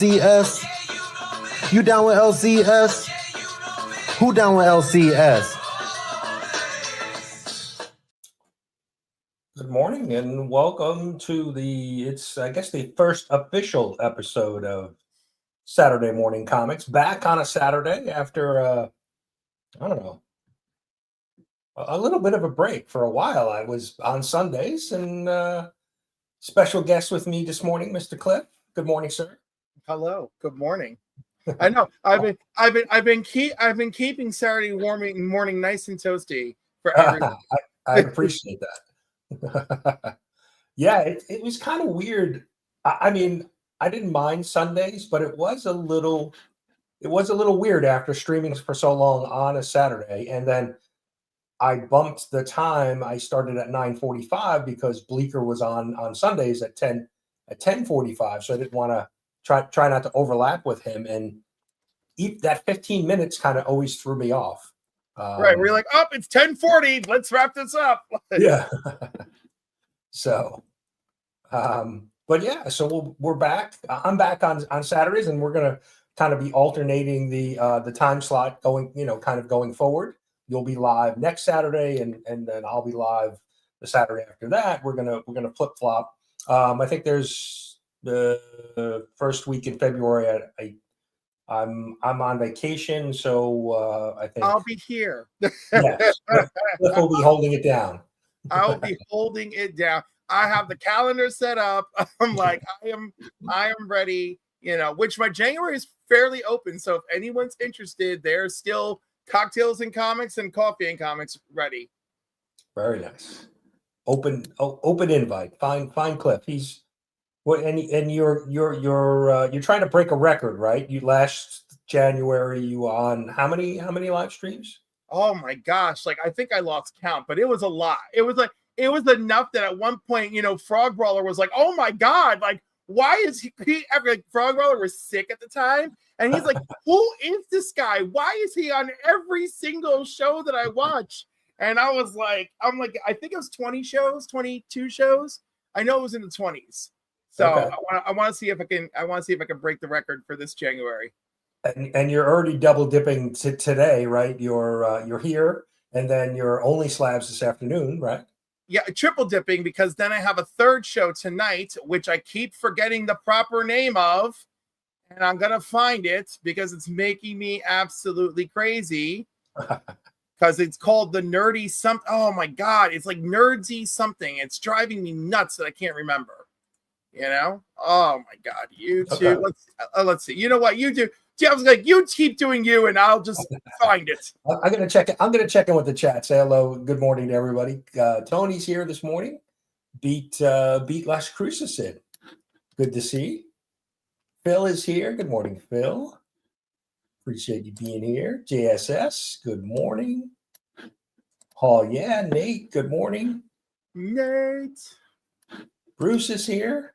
LCS? You down with LCS? Who down with LCS? Good morning and welcome to the first official episode of Saturday Morning Comics. Back on a Saturday after, I don't know, a little bit of a break for a while. I was on Sundays and special guest with me this morning, Mr. Cliff. Good morning, sir. Hello. Good morning. I know I've been keeping Saturday morning nice and toasty for everyone. I appreciate that. Yeah, it was kind of weird. I mean, I didn't mind Sundays, but it was a little weird after streaming for so long on a Saturday, and then I bumped the time. I started at 9:45 because Bleecker was on Sundays at 10:45, so I didn't want to try not to overlap with him, and that 15 minutes kind of always threw me off. Right, we're like, oh, it's 10:40. Let's wrap this up. Yeah. So, but yeah, so we're back. I'm back on Saturdays, and we're gonna kind of be alternating the time slot going forward. You'll be live next Saturday, and then I'll be live the Saturday after that. We're gonna flip flop. I think there's the first week in February. I'm on vacation, so I think I'll be here. Yes, Cliff will be holding it down. I'll be holding it down. I have the calendar set up. I'm like, I am ready. Which my January is fairly open. So if anyone's interested, there's still cocktails and comics and coffee and comics ready. Very nice. Open invite. Fine, Cliff. He's what, and you're trying to break a record, right? You last January you on how many live streams? Oh my gosh! Like I think I lost count, but it was a lot. It was enough that at one point, Frog Brawler was like, "Oh my god! Like why is he like Frog Brawler was sick at the time, and he's like, who is this guy? Why is he on every single show that I watch?" And I was like, I think it was 20 shows, 22 shows. I know it was in the 20s. So okay. I want to see if I can break the record for this January. And you're already double dipping today, right? You're here, and then you're only slabs this afternoon, right? Yeah, triple dipping because then I have a third show tonight, which I keep forgetting the proper name of, and I'm gonna find it because it's making me absolutely crazy. Because it's called the Nerdy something. Oh my god, it's like Nerdsy something. It's driving me nuts that I can't remember. Oh my god, YouTube. Okay. Let's see. You know what you do? I was like, you keep doing you, and I'll just find it. I'm gonna check in with the chat. Say hello, good morning to everybody. Tony's here this morning. Beat Las Cruces in. Good to see. Phil is here. Good morning, Phil. Appreciate you being here. JSS. Good morning. Oh yeah, Nate. Good morning. Nate. Bruce is here.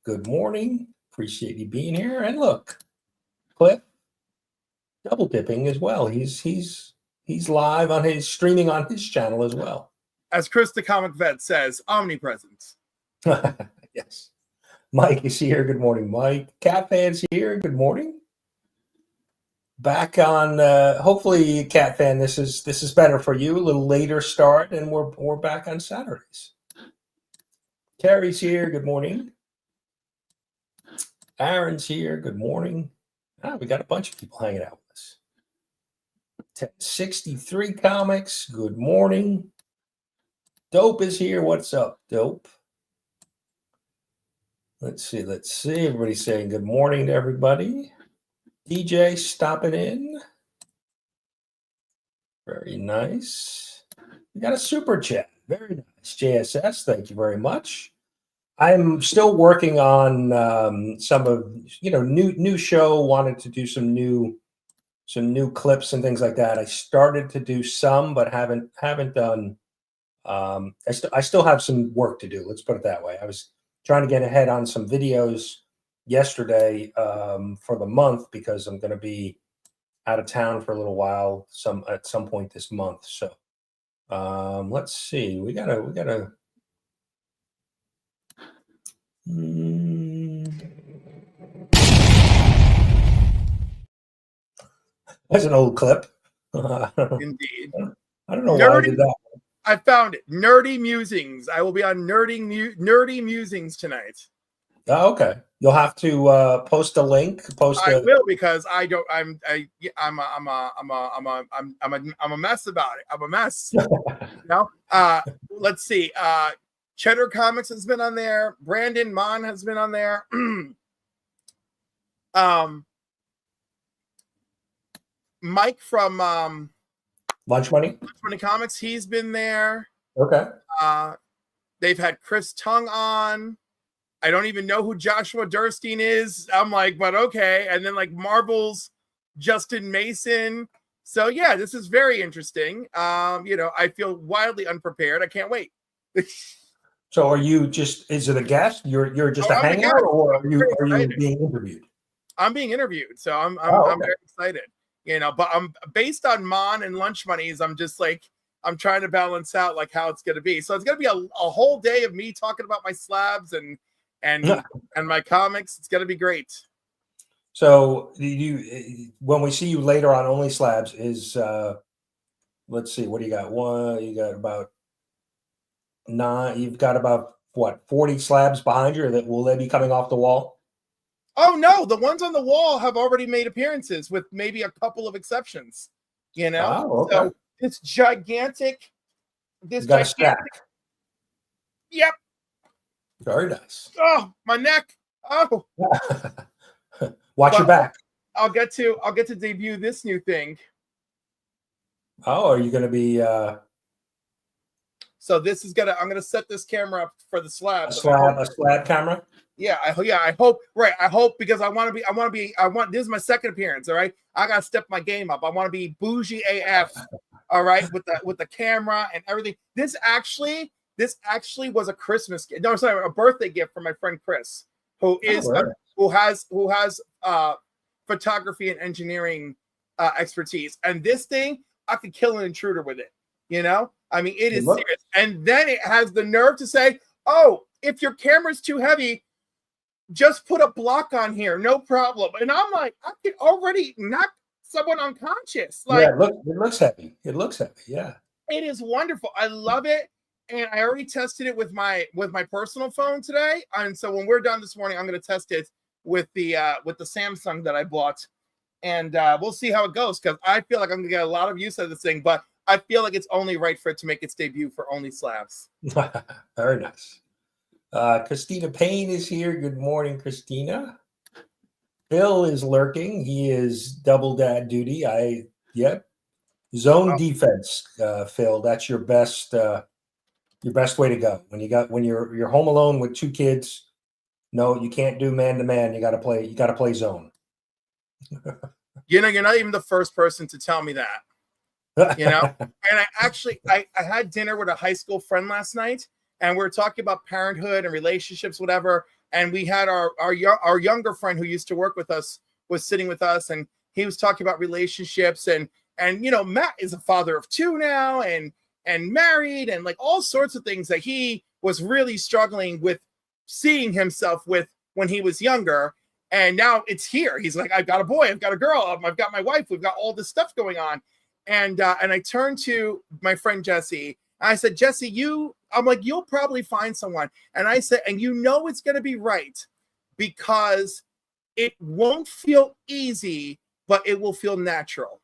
Good morning. Appreciate you being here. And look, Cliff, double dipping as well. He's live on his streaming on his channel as well. As Chris the Comic Vet says, omnipresent. Yes. Mike is here. Good morning, Mike. Cat Fan's here. Good morning. Back on hopefully, Cat Fan, this is better for you. A little later start, and we're back on Saturdays. Terry's here. Good morning. Aaron's here. Good morning. We got a bunch of people hanging out with us. 1063 Comics. Good morning. Dope is here. What's up, Dope? Let's see. Everybody's saying good morning to everybody. DJ stopping in. Very nice. We got a super chat. Very nice. JSS, thank you very much. I'm still working on some of new show. Wanted to do some new clips and things like that. I started to do some, but haven't done. I still have some work to do. Let's put it that way. I was trying to get ahead on some videos yesterday for the month because I'm going to be out of town for a little while at some point this month. So let's see. We gotta. That's an old clip. I Indeed. don't know why I did that. I found it. Nerdy Musings. I will be on Nerdy Musings tonight. Oh, okay. You'll have to post a link. I will, because I don't. I'm a mess about it. I'm a mess. Let's see. Cheddar Comics has been on there. Brandon Mon has been on there. Mike from Lunch Money Comics, he's been there. Okay. They've had Chris Tung on. I don't even know who Joshua Durstein is. I'm like, but okay. And then like Marvel's Justin Mason. So yeah, this is very interesting. I feel wildly unprepared. I can't wait. So are you just, is it a guest? You're just a hangout, or are you being interviewed? I'm being interviewed. So I'm very excited. But I'm based on Mon and Lunch Monies. I'm just like, I'm trying to balance out like how it's going to be. So it's going to be a whole day of me talking about my slabs and my comics. It's going to be great. So when we see you later on Only Slabs is, let's see, what do you got? You got about 9. You've got about what, 40 slabs behind you will they be coming off the wall? Oh no, the ones on the wall have already made appearances, with maybe a couple of exceptions. Oh, okay. So it's gigantic. Stack. Yep. Very nice. Oh, my neck. Oh. Watch your back. I'll get to debut this new thing. Oh, are you going to be? So this is I'm gonna set this camera up for the slab. A slab camera. Yeah, I hope. Right, I hope, because I want. This is my second appearance. All right, I gotta step my game up. I want to be bougie AF. All right, with the camera and everything. This actually was a Christmas gift. No, sorry, a birthday gift from my friend Chris, who has photography and engineering expertise. And this thing, I could kill an intruder with it. I mean, it is serious. And then it has the nerve to say, "Oh, if your camera's too heavy, just put a block on here, no problem." And I'm like, I could already knock someone unconscious. Like, yeah, it looks heavy. It looks heavy. Yeah, it is wonderful. I love it, and I already tested it with my personal phone today. And so when we're done this morning, I'm going to test it with the Samsung that I bought, and we'll see how it goes, because I feel like I'm going to get a lot of use out of this thing. But I feel like it's only right for it to make its debut for Only Slabs. Very nice. Christina Payne is here. Good morning, Christina. Phil is lurking. He is double dad duty. Zone defense, Phil. That's your best way to go. When you're home alone with 2 kids. No, you can't do man to man. You got to play zone. You're not even the first person to tell me that. And I had dinner with a high school friend last night, and we were talking about parenthood and relationships, whatever. And we had our younger friend who used to work with us was sitting with us, and he was talking about relationships, and Matt is a father of 2 now, and married, and like all sorts of things that he was really struggling with seeing himself with when he was younger. And now it's here. He's like, I've got a boy, I've got a girl, I've got my wife, we've got all this stuff going on. And I turned to my friend Jesse. I said, Jesse, you'll probably find someone. And I said, and it's going to be right, because it won't feel easy, but it will feel natural,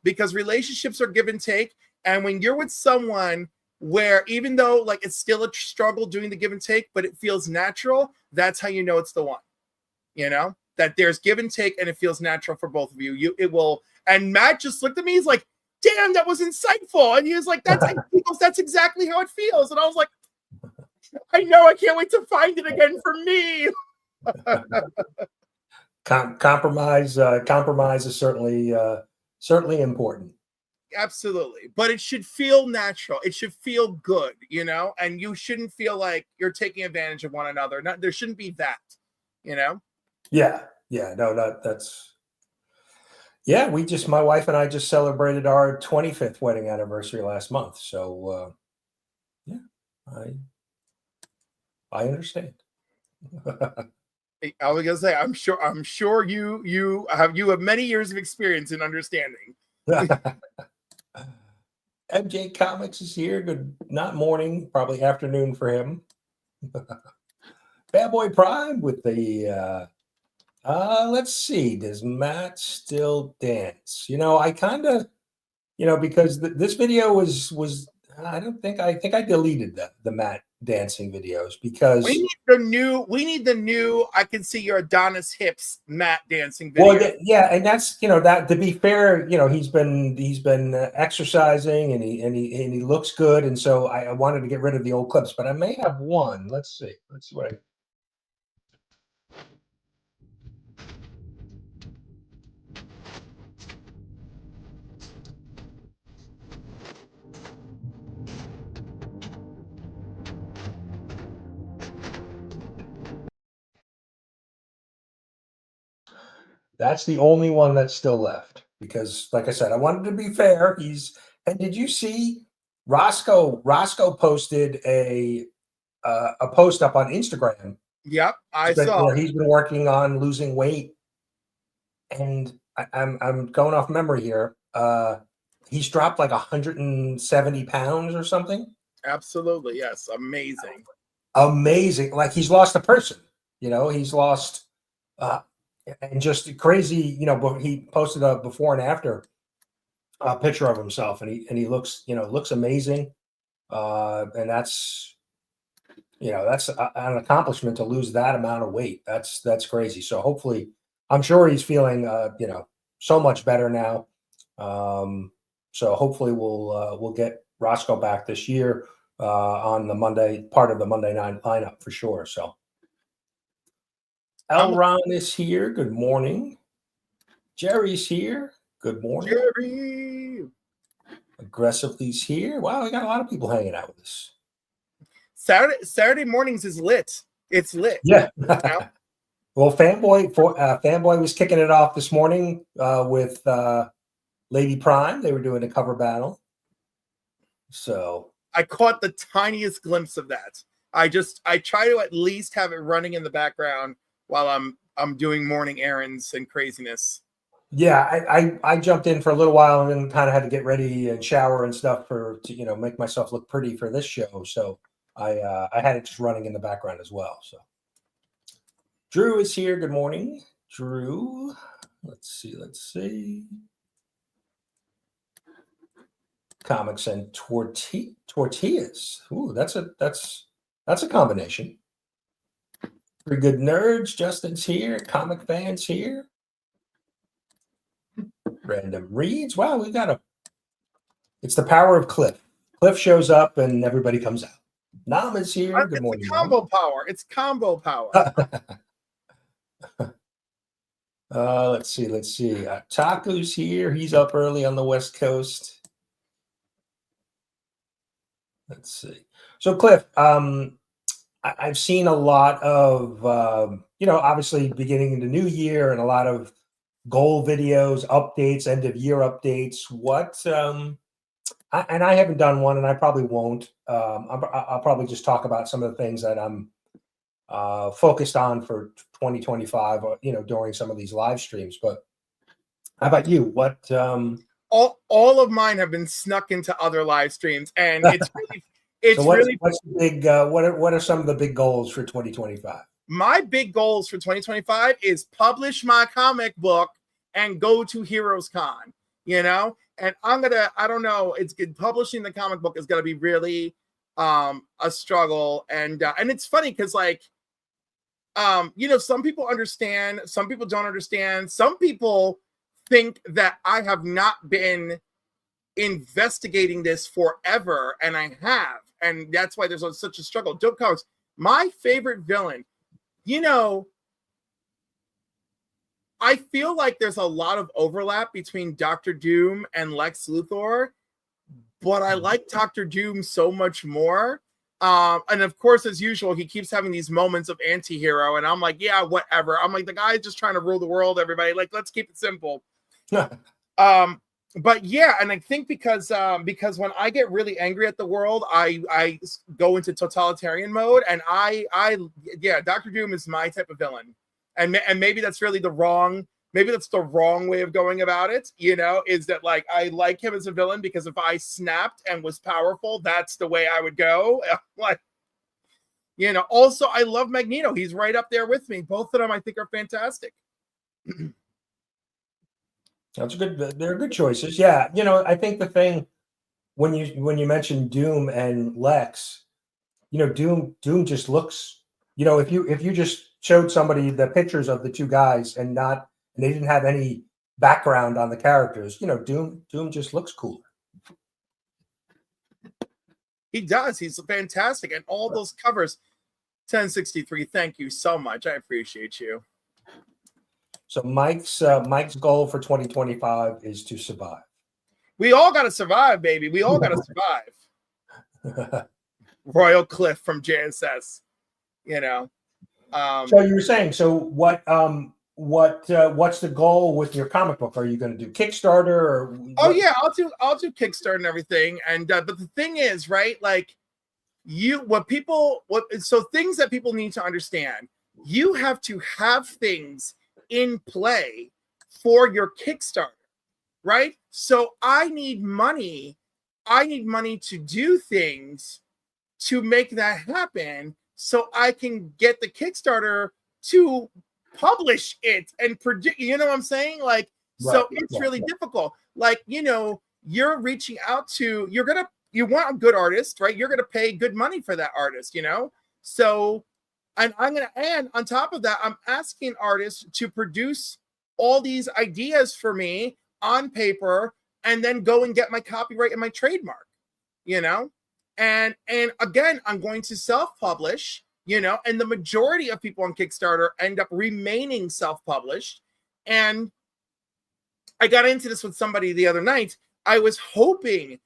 because relationships are give and take. And when you're with someone where, even though like it's still a struggle doing the give and take, but it feels natural, that's how you know it's the one, that there's give and take and it feels natural for both of you. It will. And Matt just looked at me. He's like, damn, that was insightful. And he was like, that's exactly how it feels. And I was like, I know, I can't wait to find it again for me. Compromise is certainly important. Absolutely. But it should feel natural. It should feel good, and you shouldn't feel like you're taking advantage of one another. There shouldn't be that, Yeah. No, that's. Yeah, my wife and I just celebrated our 25th wedding anniversary last month. So, I understand. I was gonna say, I'm sure you have many years of experience in understanding. MJ Comics is here. Good, not morning, probably afternoon for him. Bad Boy Prime with the let's see, does Matt still dance? I kind of, because this video was I think I deleted the Matt dancing videos because We need the new I can see your Adonis hips Matt dancing well, video. yeah, and that's that. To be fair, he's been exercising and he looks good, and so I wanted to get rid of the old clips, but I may have one. Let's see what I. That's the only one that's still left because, like I said, I wanted to be fair. And did you see Roscoe? Roscoe posted a post up on Instagram. Yep, I saw. Where he's been working on losing weight, and I'm going off memory here. He's dropped like 170 pounds or something. Absolutely, yes, amazing. Like he's lost a person. He's lost. And just crazy, but he posted a before and after picture of himself, and he looks amazing, and that's an accomplishment to lose that amount of weight. That's crazy. So hopefully, I'm sure he's feeling so much better now. So hopefully we'll get Roscoe back this year on the Monday part of the Monday night lineup for sure. So. Elron is here. Good morning. Jerry's here. Good morning. Jerry. Aggressively's here. Wow, we got a lot of people hanging out with us. Saturday mornings is lit. It's lit. Yeah. Well, Fanboy was kicking it off this morning with Lady Prime. They were doing a cover battle. So I caught the tiniest glimpse of that. I try to at least have it running in the background while I'm doing morning errands and craziness. Yeah, I jumped in for a little while and then kind of had to get ready and shower and stuff to make myself look pretty for this show. So I had it just running in the background as well. So Drew is here. Good morning, Drew. Let's see. Comics and tortillas. Ooh, that's a combination. Pretty good nerds. Justin's here. Comic fans here. Random reads. Wow, it's the power of Cliff. Cliff shows up and everybody comes out. Nam is here. Good morning. Combo power. It's combo power. Let's see. Taku's here. He's up early on the West Coast. Let's see. So Cliff, I've seen a lot of, obviously beginning in the new year and a lot of goal videos, updates, end of year updates. What, and I haven't done one and I probably won't. I'll probably just talk about some of the things that I'm focused on for 2025, during some of these live streams. But how about you? What, all of mine have been snuck into other live streams, and it's really what's the big what are some of the big goals for 2025? My big goals for 2025 is publish my comic book and go to Heroes Con, and I don't know, it's good. Publishing the comic book is going to be really a struggle. And it's funny because some people understand, some people don't understand. Some people think that I have not been investigating this forever, and I have. And that's why there's such a struggle. Dope Comics, my favorite villain, I feel like there's a lot of overlap between Dr. Doom and Lex Luthor, but I like Dr. Doom so much more. And of course, as usual, he keeps having these moments of anti-hero, and I'm like, yeah, whatever. I'm like, the guy's just trying to rule the world, everybody. Like, let's keep it simple. But yeah, and I think because when I get really angry at the world, I go into totalitarian mode, and Dr. Doom is my type of villain. and maybe that's really the wrong. Maybe that's the wrong way of going about it, is that like I like him as a villain because if I snapped and was powerful, that's the way I would go. Like, also I love Magneto. He's right up there with me. Both of them I think are fantastic. That's good. They're good choices. Yeah. I think the thing when you mentioned Doom and Lex, Doom just looks, if you just showed somebody the pictures of the two guys and they didn't have any background on the characters, Doom just looks cooler. He does. He's fantastic. And all those covers, 1063, thank you so much. I appreciate you. So Mike's goal for 2025 is to survive. We all got to survive, baby. We all got to survive. Royal Cliff from JSS, So you were saying, so what's the goal with your comic book? Are you going to do Kickstarter or? Oh yeah, I'll do Kickstarter and everything. And but the thing is, right? Like things that people need to understand. You have to have things in play for your Kickstarter, right? So I need money. I need money to do things to make that happen, so I can get the Kickstarter to publish it and predict. You know what I'm saying? Like, right, so it's really difficult. Like, you're reaching out to, you want a good artist, right? You're gonna pay good money for that artist, So, and and on top of that, I'm asking artists to produce all these ideas for me on paper, and then go and get my copyright and my trademark, And again, I'm going to self-publish, and the majority of people on Kickstarter end up remaining self-published. And I got into this with somebody the other night. I was hoping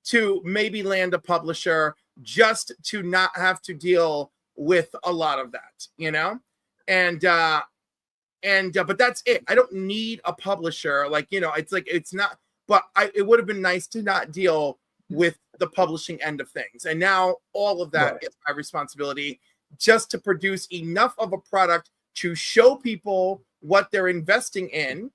to maybe land a publisher just to not have to deal with a lot of that, but that's it. I don't need a publisher. Like, it's not, but it would have been nice to not deal with the publishing end of things. And now all of that is my responsibility, just to produce enough of a product to show people what they're investing in,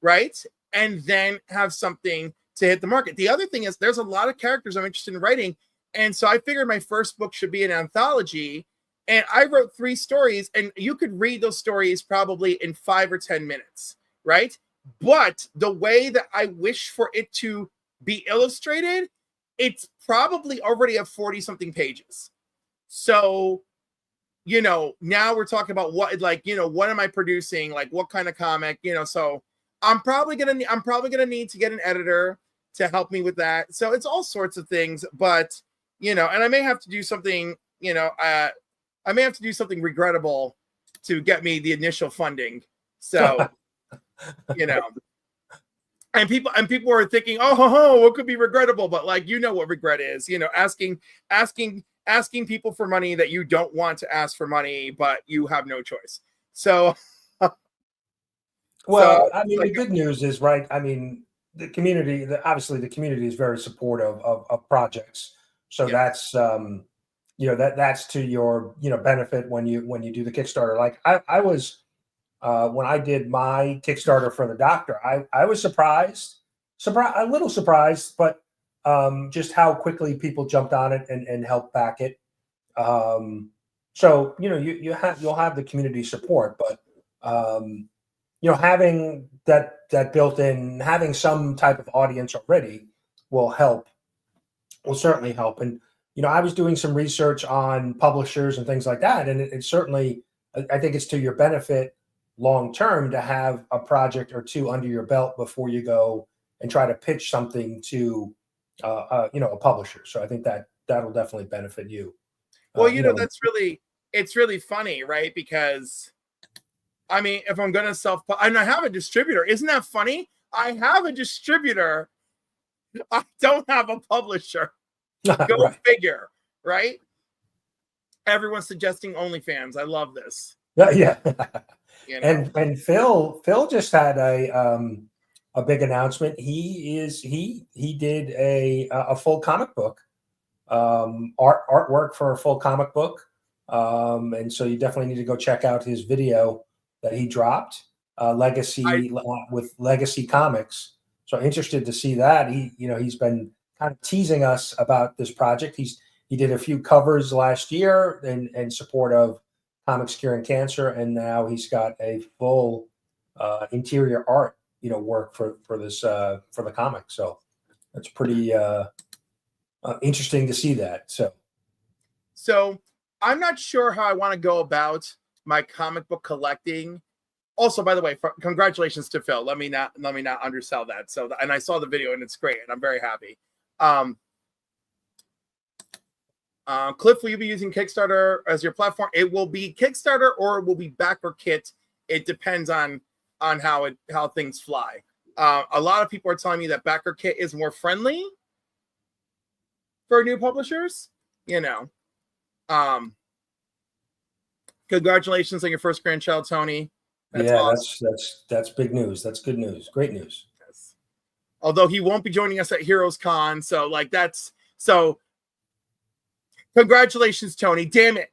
right? And then have something to hit the market. The other thing is there's a lot of characters I'm interested in writing. And so I figured my first book should be an anthology. And I wrote 3 stories, and you could read those stories probably in 5 or 10 minutes, right? But the way that I wish for it to be illustrated, it's probably already at 40 something pages. So, now we're talking about what am I producing? Like, what kind of comic, so I'm probably going to need to get an editor to help me with that. So it's all sorts of things, but, and I may have to do something, I may have to do something regrettable to get me the initial funding. So, and people are thinking, what could be regrettable? But like, what regret is, asking people for money that you don't want to ask for money, but you have no choice. So, the good news is, right, I mean, the community, obviously the community is very supportive of projects. So that's, that's to your, benefit when you do the Kickstarter. Like I was, when I did my Kickstarter for the Doctor, I was surprised, a little surprised, but just how quickly people jumped on it and helped back it. So, you'll have the community support, but, having that built in, having some type of audience already will certainly help. And, I was doing some research on publishers and things like that. And it certainly, I think it's to your benefit long-term to have a project or 2 under your belt before you go and try to pitch something to, a publisher. So I think that'll definitely benefit you. Well, it's really funny, right? Because I mean, if I'm going to and I have a distributor, isn't that funny? I have a distributor. I don't have a publisher. Go right. Figure, right? Everyone's suggesting OnlyFans. I love this. Yeah. And Phil just had a big announcement. He did a full comic book, artwork for a full comic book. And so you definitely need to go check out his video that he dropped, Legacy with Legacy Comics. So interested to see that. He's been kind of teasing us about this project. He did a few covers last year in support of Comics Curing Cancer, and now he's got a full interior art, work for this for the comic. So that's pretty interesting to see that. So I'm not sure how I want to go about my comic book collecting. Also, by the way, congratulations to Phil. Let me not undersell that. So, and I saw the video and it's great, and I'm very happy. Cliff, will you be using Kickstarter as your platform? It will be Kickstarter or it will be BackerKit. It depends on how things fly. A lot of people are telling me that BackerKit is more friendly for new publishers. Congratulations on your first grandchild, Tony. That's awesome. That's big news. That's good news. Great news. Yes. Although he won't be joining us at Heroes Con, so congratulations, Tony. Damn it.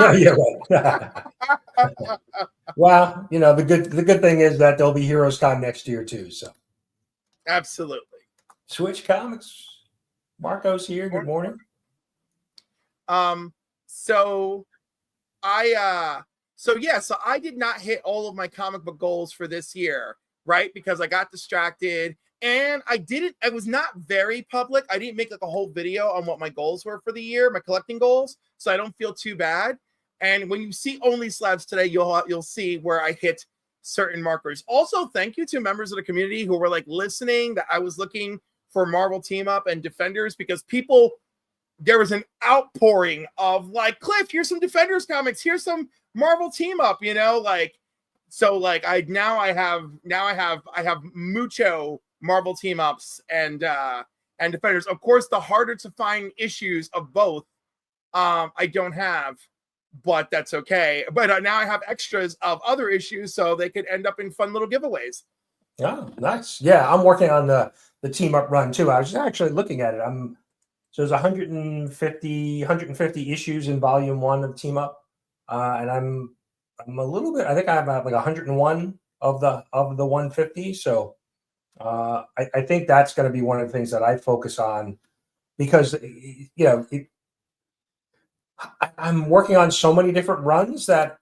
Yeah, right. Well, the good thing is that there'll be Heroes Con next year too. So absolutely. Switch Comics. Marco's here. Good morning. So I did not hit all of my comic book goals for this year, right? Because I got distracted and I was not very public. I didn't make like a whole video on what my goals were for the year, my collecting goals. So I don't feel too bad. And when you see Only Slabs today, you'll see where I hit certain markers. Also, thank you to members of the community who were like listening that I was looking for Marvel Team Up and Defenders, because there was an outpouring of like, Cliff, here's some Defenders comics, here's some Marvel Team Up, I have mucho Marvel Team Ups and Defenders. Of course, the harder to find issues of both I don't have, but that's okay. But now I have extras of other issues, so they could end up in fun little giveaways. Oh, nice. Yeah, I'm working on the Team Up run too. I was just actually looking at it. So there's 150 issues in volume 1 of Team Up, and I'm a little bit. I think I have like 101 of the 150. So I think that's going to be one of the things that I focus on, because I'm working on so many different runs that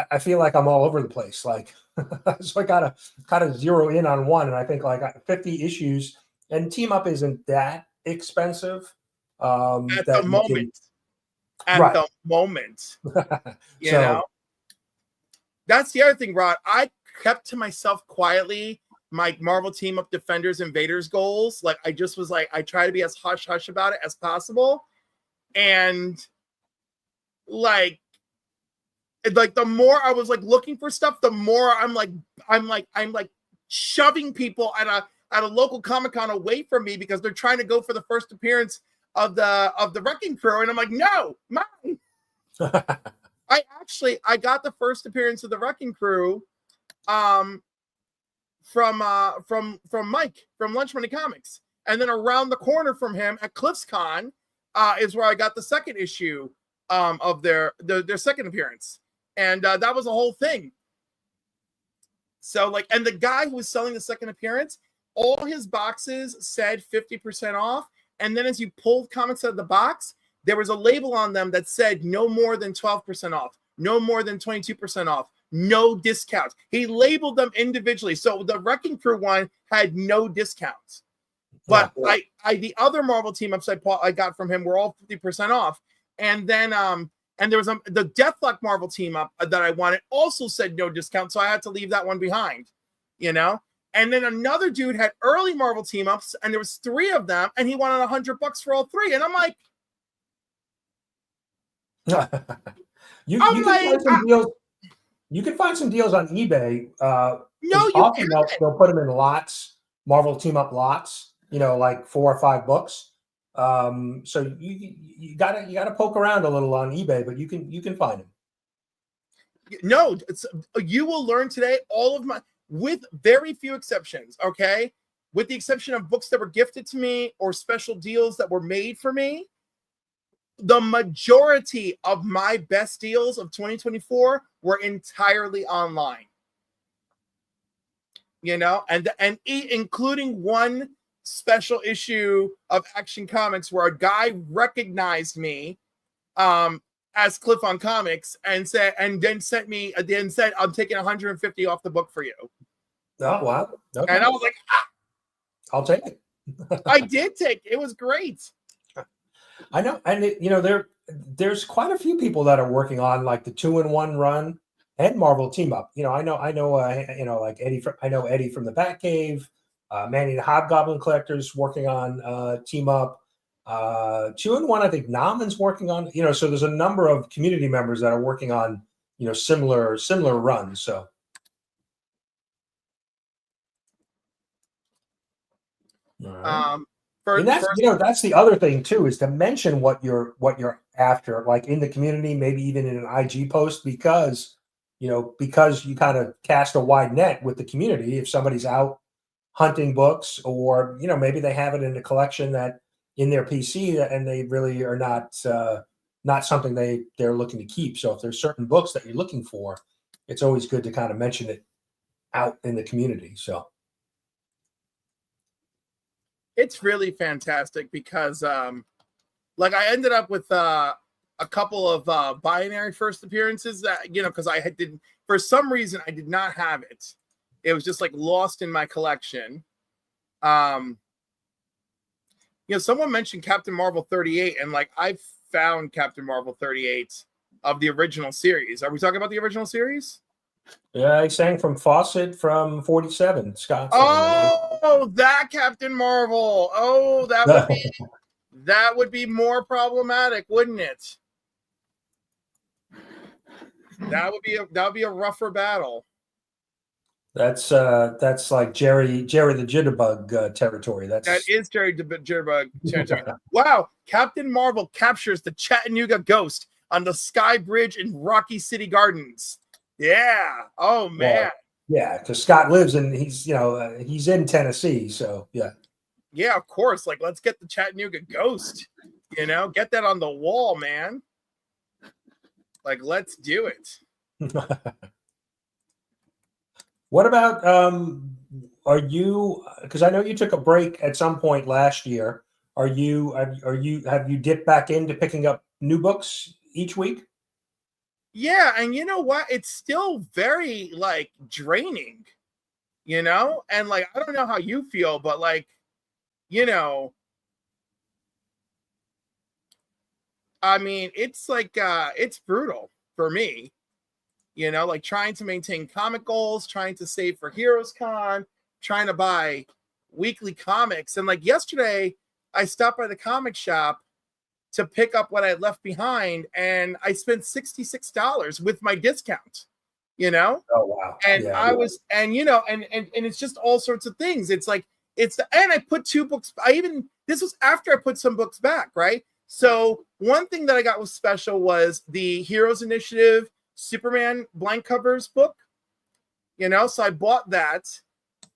I feel like I'm all over the place. Like, so I gotta kind of zero in on one, and I think like 50 issues, and Team Up isn't that expensive. At the moment, that's the other thing, Rod. I kept to myself quietly my Marvel Team Up Defenders Invaders goals. Like, I just was like, I try to be as hush hush about it as possible, and like the more I was like looking for stuff, the more I'm like shoving people at a local Comic-Con away from me because they're trying to go for the first appearance of the Wrecking Crew, and I'm like, no, mine. I got the first appearance of the Wrecking Crew from Mike from Lunch Money Comics, and then around the corner from him at Cliff's Con is where I got the second issue of their second appearance, and that was a whole thing. So like, and the guy who was selling the second appearance, all his boxes said 50% off. And then as you pulled comics out of the box, there was a label on them that said no more than 12% off, no more than 22% off, no discounts. He labeled them individually. So the Wrecking Crew one had no discounts. But the other Marvel Team Ups I got from him were all 50% off. And then and there was the Deathlock Marvel Team Up that I wanted also said no discount. So I had to leave that one behind, And then another dude had early Marvel Team Ups, and there was 3 of them, and he wanted $100 for all 3. And I'm like, you can find some deals on eBay. Often they'll put them in lots, Marvel Team Up lots, like 4 or 5 books. So you gotta poke around a little on eBay, but you can find them. No, you will learn today. All of my, with very few exceptions, okay, with the exception of books that were gifted to me or special deals that were made for me, the majority of my best deals of 2024 were entirely online. You know, and including one special issue of Action Comics where a guy recognized me as Cliff on Comics and said, and then said, I'm taking 150 off the book for you. Oh, wow. Okay. And I was like, I'll take it. I did take it. It was great. I know. And, you know, there's quite a few people that are working on like the 2-in-1 run and Marvel Team Up. You know, I know, you know, like Eddie, I know Eddie from the Batcave, Manny the Hobgoblin Collector's working on Team Up. 2-in-1, I think Naaman's working on, you know, so there's a number of community members that are working on, you know, similar runs. So. Right. And that's, you know, that's the other thing too, is to mention what you're after, like in the community, maybe even in an IG post, because you kind of cast a wide net with the community. If somebody's out hunting books, or, you know, maybe they have it in a collection that in their PC and they really are not something they're looking to keep. So if there's certain books that you're looking for, it's always good to kind of mention it out in the community. So. It's really fantastic because, like, I ended up with a couple of binary first appearances that, you know, because for some reason, I did not have it. It was just like lost in my collection. You know, someone mentioned Captain Marvel 38, and like I found Captain Marvel 38 of the original series. Are we talking about the original series? Yeah, he sang from Fawcett from 47. Scott. Oh, that Captain Marvel. Oh, that would be more problematic, wouldn't it? That would be a rougher battle. That's like Jerry the Jitterbug territory. That is Jerry the Jitterbug territory. Wow, Captain Marvel captures the Chattanooga Ghost on the Sky Bridge in Rocky City Gardens. Yeah. Oh man. Well, yeah, because Scott lives in he's in Tennessee, so yeah. Yeah, of course. Like, let's get the Chattanooga Ghost. You know, get that on the wall, man. Like, let's do it. What about are you, because I know you took a break at some point last year. Have you dipped back into picking up new books each week? Yeah, and you know what? It's still very like draining, you know? And like, I don't know how you feel, but like, you know, I mean, it's like it's brutal for me, you know, like trying to maintain comic goals, trying to save for Heroes Con, trying to buy weekly comics. And like yesterday, I stopped by the comic shop to pick up what I had left behind, and I spent $66 with my discount, you know? Oh, wow. And yeah, and you know, and it's just all sorts of things. It's like, and I put 2 books, this was after I put some books back, right? So one thing that I got was special was the Heroes Initiative Superman blank covers book, you know? So I bought that.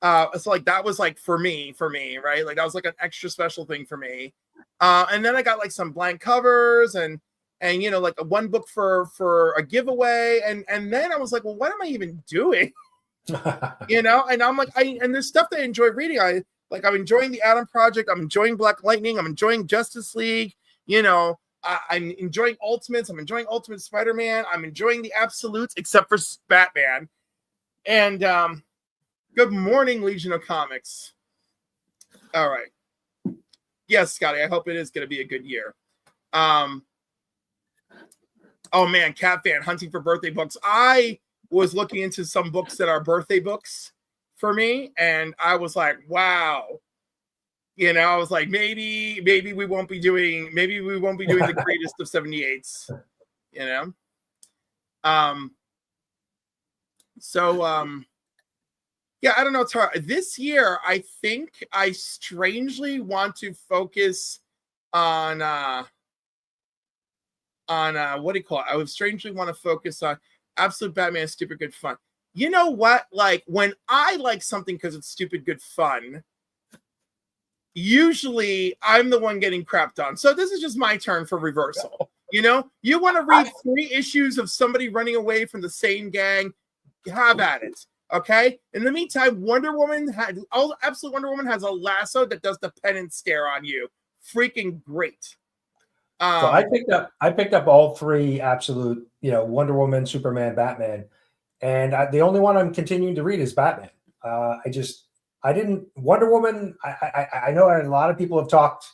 So like, that was like for me, right? Like that was like an extra special thing for me. And then I got like some blank covers and you know, like one book for a giveaway. And then I was like, well, what am I even doing? You know? And I'm like, and there's stuff that I enjoy reading. I'm enjoying the Atom Project. I'm enjoying Black Lightning. I'm enjoying Justice League. You know, I'm enjoying Ultimates. I'm enjoying Ultimate Spider-Man. I'm enjoying the Absolutes, except for Batman. And good morning, Legion of Comics. All right. Yes, Scotty, I hope it is going to be a good year. Oh man, Cat Fan, hunting for birthday books. I was looking into some books that are birthday books for me, and I was like, wow. You know, I was like, maybe we won't be doing the greatest of 78s, you know? Yeah, I don't know. It's hard. This year, I think I strangely want to focus on what do you call it? I would strangely want to focus on Absolute Batman is Stupid Good Fun. You know what? Like when I like something because it's stupid good fun, usually I'm the one getting crapped on. So this is just my turn for reversal. You know, you want to read 3 issues of somebody running away from the same gang, have at it. Okay. In the meantime, Wonder Woman Absolute Wonder Woman has a lasso that does the penance stare on you. Freaking great. So I picked up all 3 Absolute, Wonder Woman, Superman, Batman, and the only one I'm continuing to read is Batman. I didn't Wonder Woman. I know a lot of people have talked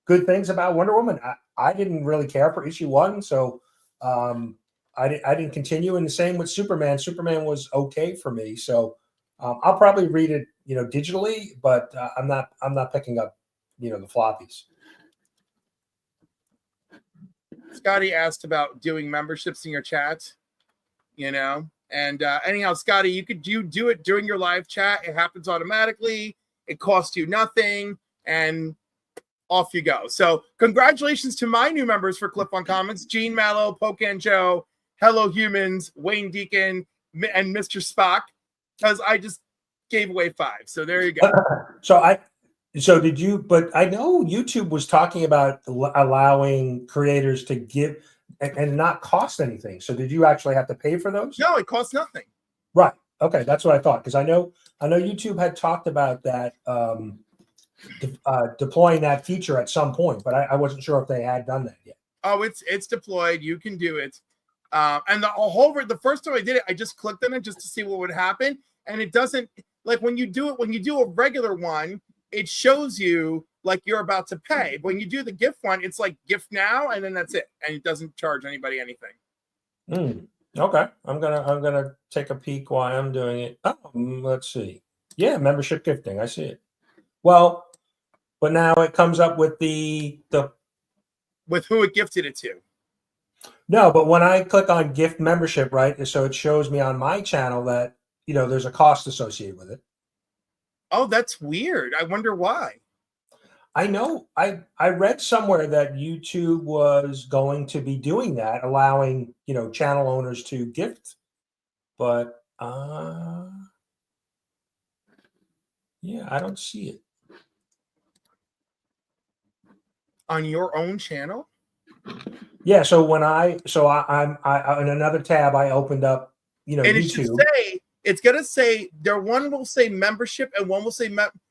good things about Wonder Woman. I didn't really care for issue 1, so I didn't continue. And the same with Superman. Superman was okay for me, so I'll probably read it, digitally, but I'm not picking up, the floppies. Scotty asked about doing memberships in your chat, and anyhow, Scotty, you could do it during your live chat. It happens automatically. It costs you nothing, and off you go. So congratulations to my new members for Clip on Comics: Gene Mallow, Pocan Joe, Hello Humans, Wayne Deacon, and Mr. Spock, because I just gave away 5. So there you go. But I know YouTube was talking about allowing creators to give and not cost anything. So did you actually have to pay for those? No, it costs nothing. Right. Okay. That's what I thought. Because I know YouTube had talked about that, deploying that feature at some point, but I wasn't sure if they had done that yet. Oh, it's deployed. You can do it. And the first time I did it, I just clicked on it just to see what would happen. And it doesn't, like when you do a regular one, it shows you like you're about to pay. When you do the gift one, it's like gift now, and then that's it. And it doesn't charge anybody anything. Okay. I'm gonna take a peek while I'm doing it. Let's see. Yeah, membership gifting. I see it. Well, but now it comes up with the with who it gifted it to. No, but when I click on gift membership, right, so it shows me on my channel that, there's a cost associated with it. Oh, that's weird. I wonder why. I know. I read somewhere that YouTube was going to be doing that, allowing, channel owners to gift. But, yeah, I don't see it. On your own channel? Yeah, so when I'm in another tab, I opened up, and YouTube. It's gonna say one will say membership and one will say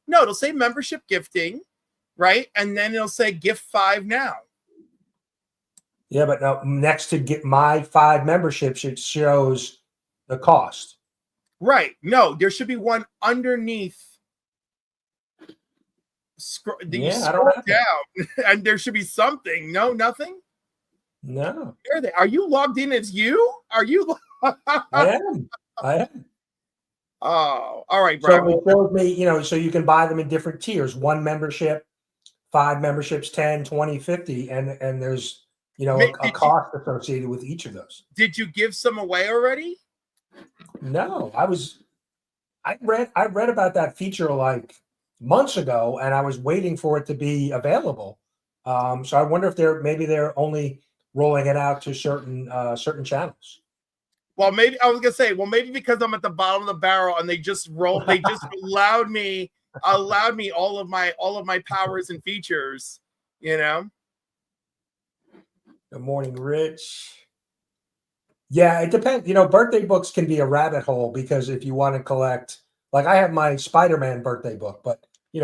it'll say membership gifting, right? And then it'll say gift 5 now. Yeah, but now next to get my 5 memberships, it shows the cost. Right. No, there should be one underneath. You scroll down, and there should be something. No, nothing. No. Are you logged in as you? Are you? I am. Oh, all right, Brian. So it shows me, so you can buy them in different tiers. 1 membership, 5 memberships, 10, 20, 50, and there's, a cost associated with each of those. Did you give some away already? No, I read about that feature like months ago, and I was waiting for it to be available. So I wonder if they're only rolling it out to certain channels. Well, maybe I was gonna say, maybe because I'm at the bottom of the barrel and they just allowed me all of my powers and features, Good morning, Rich. Yeah, it depends. Birthday books can be a rabbit hole because if you want to collect, like I have my Spider-Man birthday book, but in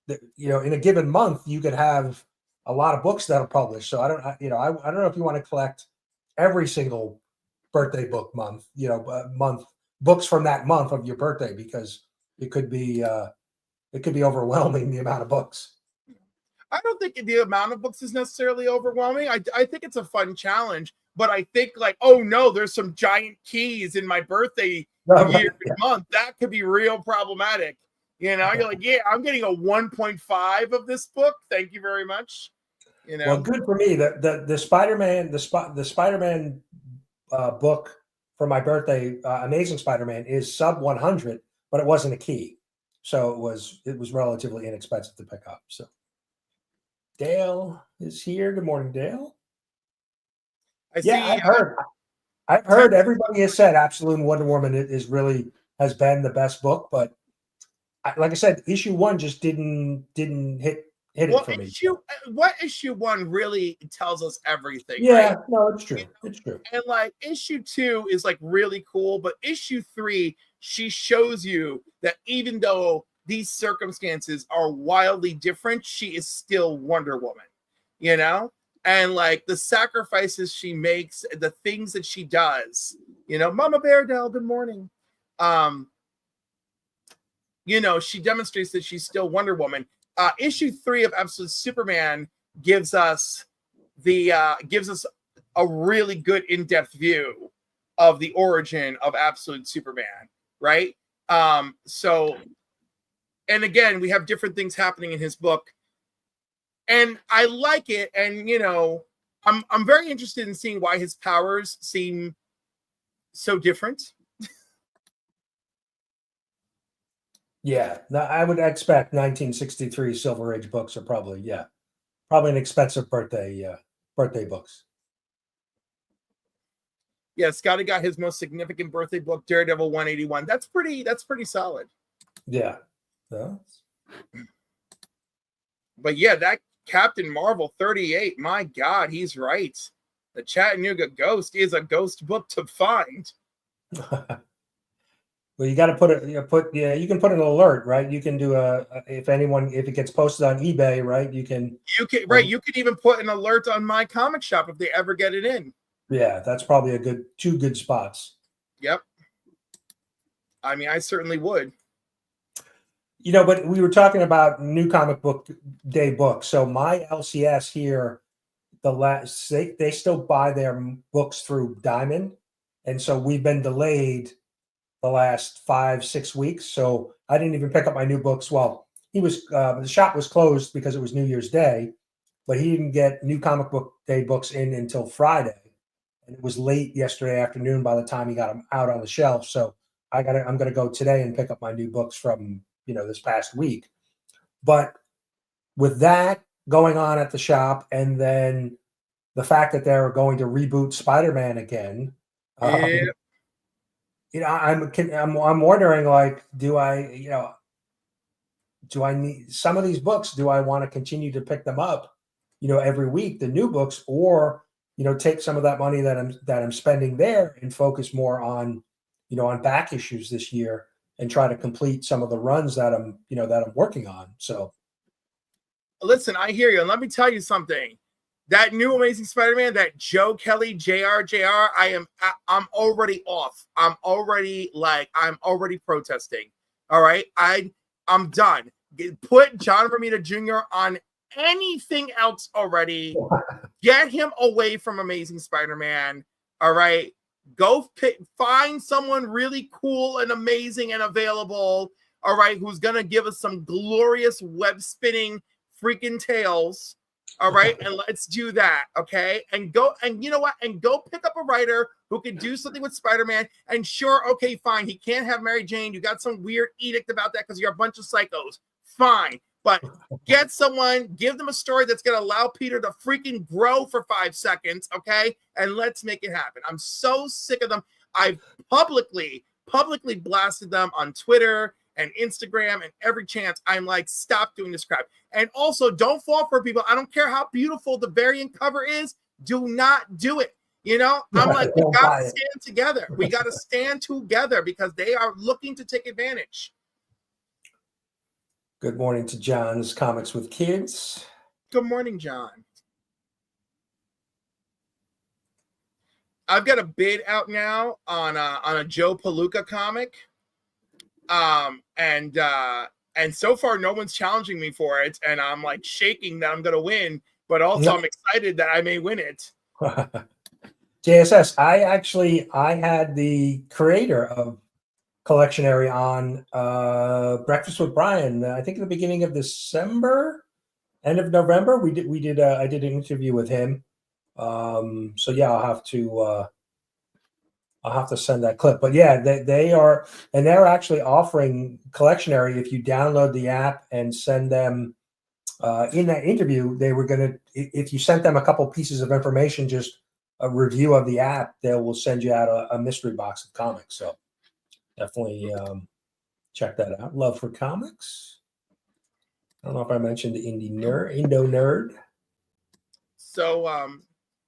a given month you could have a lot of books that are published. So I don't know if you want to collect every single birthday book month, books from that month of your birthday, because it could be overwhelming, the amount of books. I don't think the amount of books is necessarily overwhelming. I think it's a fun challenge, but I think like, oh no, there's some giant keys in my birthday month. That could be real problematic. You're like, yeah, I'm getting a 1.5 of this book. Thank you very much. Well, good for me. The Spider-Man book for my birthday, Amazing Spider-Man, is sub 100, but it wasn't a key, so it was relatively inexpensive to pick up. So Dale is here. Good morning, Dale. I've heard everybody has said Absolute Wonder Woman has been the best book, but like I said, issue 1 just didn't hit hit it for me. What issue 1 really tells us everything. Yeah, right? no, it's true. It's true. And like issue 2 is like really cool, but issue 3, she shows you that even though these circumstances are wildly different, she is still Wonder Woman, you know? And like the sacrifices she makes, the things that she does, you know, Mama Beardell, good morning. You know, she demonstrates that she's still Wonder Woman. Issue 3 of Absolute Superman gives us a really good in-depth view of the origin of Absolute Superman, right? So, and again, we have different things happening in his book, and I like it. And you know, I'm very interested in seeing why his powers seem so different. Yeah, I would expect 1963 Silver Age books are probably an expensive birthday books. Yeah, Scotty got his most significant birthday book, Daredevil 181. That's pretty solid. Yeah. But yeah, that Captain Marvel 38, my God, he's right. The Chattanooga Ghost is a ghost book to find. Well, you got to put it. You can put an alert, right? You can do if it gets posted on eBay, right? You can even put an alert on My Comic Shop if they ever get it in. Yeah, that's probably two good spots. Yep. I mean, I certainly would. You know, but we were talking about New Comic Book Day books. So my LCS here, they still buy their books through Diamond, and so we've been delayed the last 5-6 weeks. So I didn't even pick up my new books. Well, the shop was closed because it was New Year's Day, but he didn't get New Comic Book Day books in until Friday, and it was late yesterday afternoon by the time he got them out on the shelf. So I'm going to go today and pick up my new books from this past week. But with that going on at the shop, and then the fact that they're going to reboot Spider-Man again, I'm wondering, like, do I need some of these books? Do I want to continue to pick them up, every week, the new books, or take some of that money that I'm spending there and focus more on, on back issues this year and try to complete some of the runs that I'm working on. So, listen, I hear you, and let me tell you something. That new Amazing Spider-Man, that Joe Kelly, JR, I'm already off. I'm already protesting. All right. I'm done. Put John Romita Jr. on anything else already. Get him away from Amazing Spider-Man. All right. Go find someone really cool and amazing and available. All right. Who's going to give us some glorious web spinning freaking tales. All right, and let's do that, okay? And go pick up a writer who can do something with Spider-Man. And sure, okay, fine, he can't have Mary Jane. You got some weird edict about that because you're a bunch of psychos. Fine, but get someone, give them a story that's going to allow Peter to freaking grow for 5 seconds, okay? And let's make it happen. I'm so sick of them. I've publicly blasted them on Twitter and Instagram and every chance. I'm like, stop doing this crap. And also, don't fall for people. I don't care how beautiful the variant cover is. Do not do it. I'm like, we got to stand together. We got to stand together because they are looking to take advantage. Good morning to John's Comics with Kids. Good morning, John. I've got a bid out now on a Joe Palooka comic. And so far no one's challenging me for it, and I'm like shaking that I'm gonna win, but also I'm excited that I may win it. JSS, I had the creator of Collectionary on Breakfast with Brian, I think at the beginning of December, end of November. I did an interview with him. So yeah, I'll have to send that clip. But yeah, they're actually offering Collectionary. If you download the app and send them in that interview, they were gonna, if you sent them a couple pieces of information, just a review of the app, they will send you out a mystery box of comics. So definitely check that out. Love for Comics. I don't know if I mentioned the Indo Nerd. So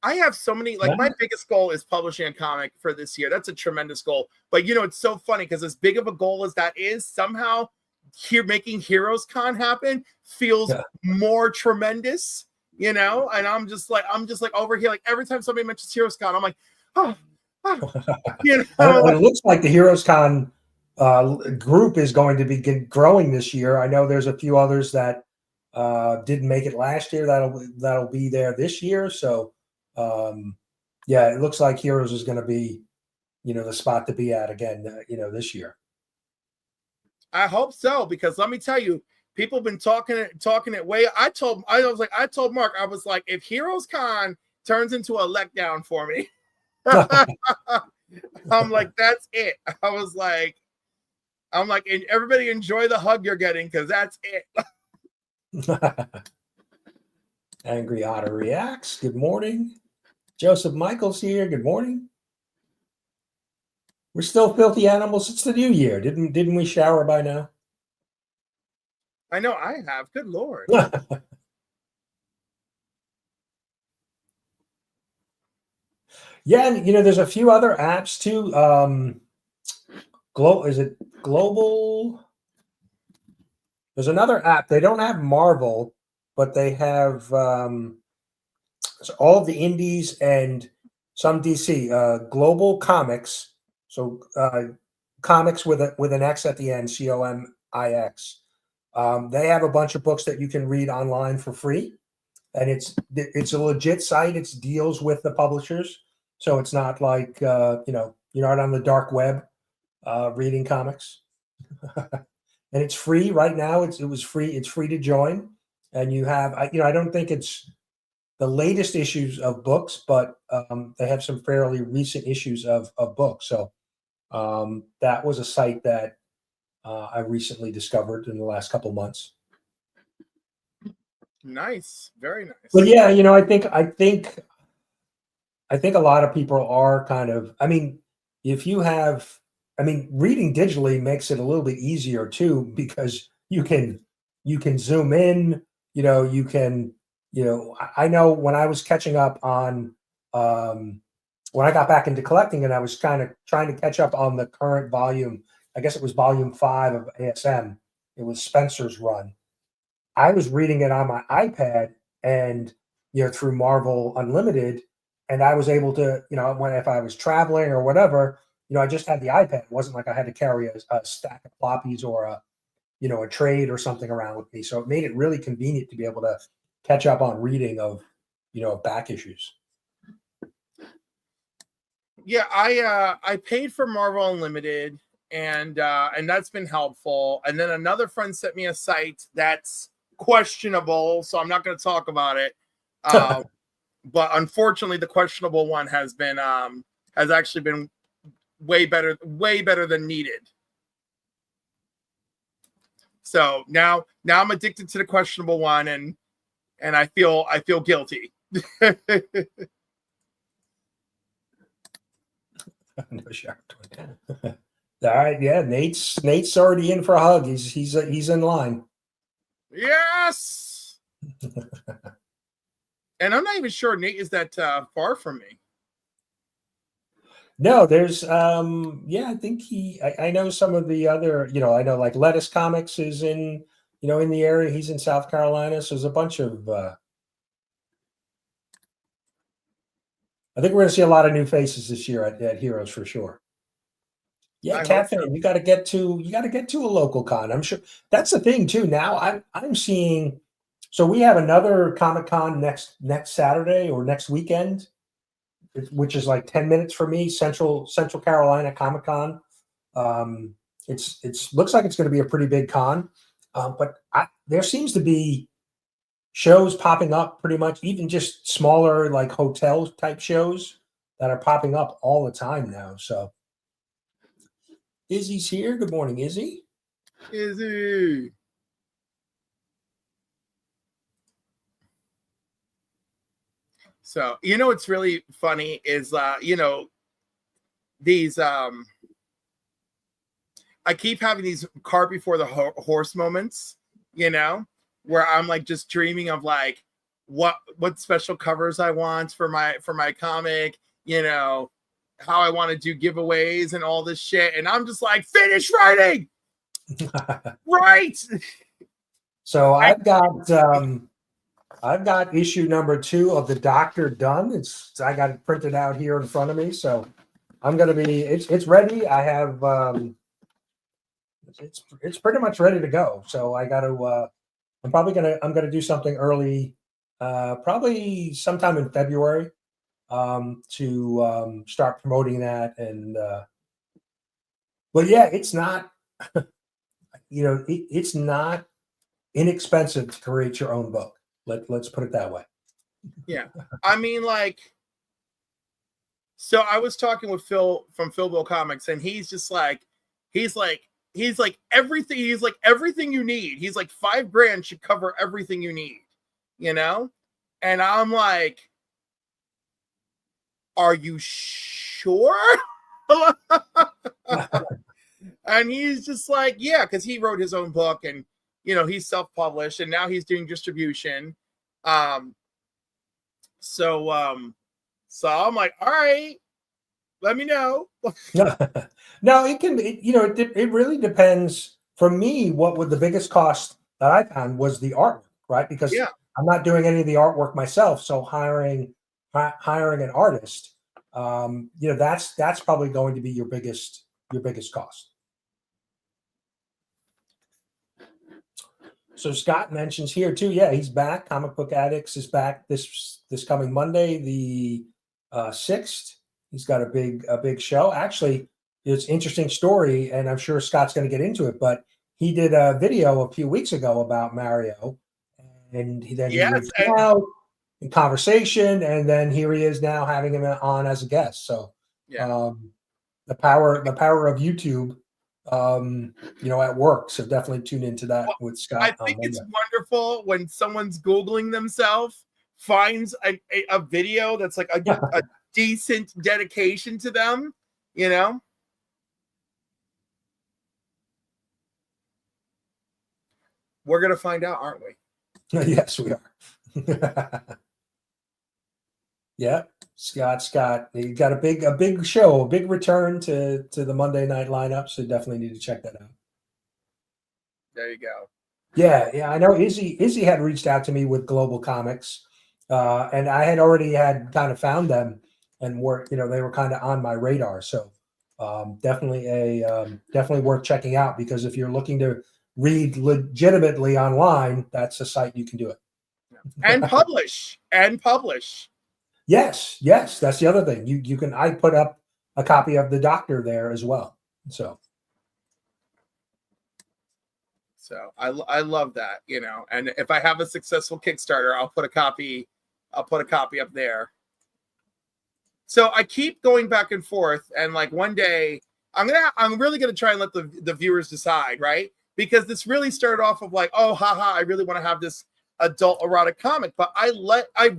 I have so many, like my biggest goal is publishing a comic for this year. That's a tremendous goal. But it's so funny because as big of a goal as that is, somehow making Heroes Con happen feels more tremendous, and I'm just like over here, like every time somebody mentions Heroes Con, I'm like, It looks like the Heroes Con group is going to be growing this year. I know there's a few others that didn't make it last year that'll be there this year. So it looks like Heroes is going to be the spot to be at again this year. I hope so, because let me tell you, people have been talking it way. I told Mark, I was like, if Heroes Con turns into a letdown for me, I'm like, that's it. I'm like, and everybody enjoy the hug you're getting, because that's it. Angry Otter reacts. Good morning. Joseph Michaels here. Good morning. We're still filthy animals. It's the new year. Didn't we shower by now? I know I have. Good Lord. Yeah, and there's a few other apps too. Is it Global? There's another app. They don't have Marvel, but they have all of the indies and some DC. Global Comics. So comics with an X at the end, COMIX. They have a bunch of books that you can read online for free, and it's a legit site. It deals with the publishers, so it's not like you're not on the dark web reading comics. And it's free right now. It was free. It's free to join, and you have I don't think it's the latest issues of books, but they have some fairly recent issues of books. So that was a site that I recently discovered in the last couple months. Nice, very nice. But yeah, I think a lot of people are kind of. I mean, reading digitally makes it a little bit easier too, because you can zoom in. You can. I know when I was catching up on when I got back into collecting, and I was kind of trying to catch up on the current volume. I guess it was volume 5 of ASM. It was Spencer's run. I was reading it on my iPad and through Marvel Unlimited, and I was able to if I was traveling or whatever, I just had the iPad. It wasn't like I had to carry a stack of floppies or a trade or something around with me. So it made it really convenient to be able to catch up on reading of back issues. Yeah, I paid for Marvel Unlimited, and that's been helpful. And then another friend sent me a site that's questionable, so I'm not going to talk about it. But unfortunately, the questionable one has actually been way better than needed. So now I'm addicted to the questionable one, and I feel guilty. No shower. All right, yeah. Nate's already in for a hug. He's in line. Yes. And I'm not even sure Nate is that far from me. No, there's I think I know some of the other, I know like Lettuce Comics is in in the area. He's in South Carolina, so there's a bunch of I think we're going to see a lot of new faces this year at Heroes for sure. Yeah, Cafe, you got to get to a local con. I'm sure that's the thing too. Now I'm seeing. So we have another Comic-Con next Saturday or next weekend, which is like 10 minutes for me. Central Carolina Comic-Con. It's looks like it's going to be a pretty big con, but there seems to be shows popping up pretty much, even just smaller like hotel type shows that are popping up all the time now. So Izzy's here. Good morning, Izzy. Izzy. So, what's really funny is, these, I keep having these cart before the horse moments, where I'm like just dreaming of like what special covers I want for my comic, you know, how I want to do giveaways and all this shit. And I'm just like, finish writing. Right. So I've got issue number 2 of the Doctor done. I got it printed out here in front of me, so I'm gonna be it's ready. I have it's pretty much ready to go. So I got to I'm gonna do something early, probably sometime in February, to start promoting that. And but yeah, it's not it's not inexpensive to create your own book. Let's put it that way. Yeah. I mean, like, so I was talking with Phil from Philville Comics, and he's like everything. He's like everything you need. He's like $5,000 should cover everything you need, you know? And I'm like, are you sure? And he's just like, yeah, because he wrote his own book, and you know, he's self-published, and now he's doing distribution. So I'm like, all right, let me know. No, it really depends. For me, what would the biggest cost that I found was the artwork, right? Because Yeah. I'm not doing any of the artwork myself, so hiring an artist, that's probably going to be your biggest cost. So Scott mentions here too. Yeah, he's back. Comic Book Addicts is back this coming Monday, the 6th. He's got a big show. Actually, it's an interesting story, and I'm sure Scott's going to get into it. But he did a video a few weeks ago about Mario, and he reached out in conversation, and then here he is now having him on as a guest. So, the power of YouTube. At work. So definitely tune into that with Scott. I think it's wonderful when someone's Googling themselves, finds a video that's like a decent dedication to them, you know? We're going to find out, aren't we? Yes, we are. Yeah. Scott, he got a big show, a big return to the Monday night lineup. So definitely need to check that out. There you go. Yeah. I know Izzy had reached out to me with Global Comics, and I had already kind of found them, and they were kind of on my radar. So definitely worth checking out, because if you're looking to read legitimately online, that's a site you can do it. And publish. Yes, that's the other thing. You can. I put up a copy of The Doctor there as well. So I love that, you know. And if I have a successful Kickstarter, I'll put a copy up there. So I keep going back and forth, and like one day I'm really gonna try and let the viewers decide, right? Because this really started off of like, oh, haha, I really want to have this adult erotic comic, but I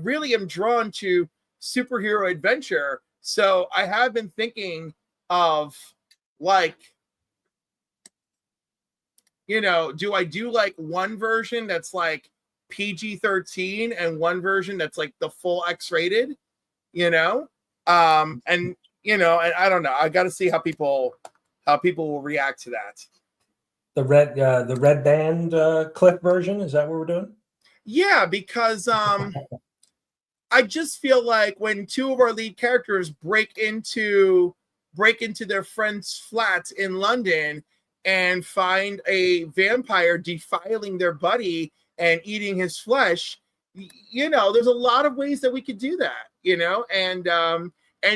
really am drawn to superhero adventure. So I have been thinking of like, you know, do I do like one version that's like PG-13 and one version that's like the full X-rated, you know? And you know, and I don't know. I got to see how people will react to that. The red band clip version, is that what we're doing? Yeah, because I just feel like when two of our lead characters break into their friend's flat in London and find a vampire defiling their buddy and eating his flesh, you know, there's a lot of ways that we could do that, you know, and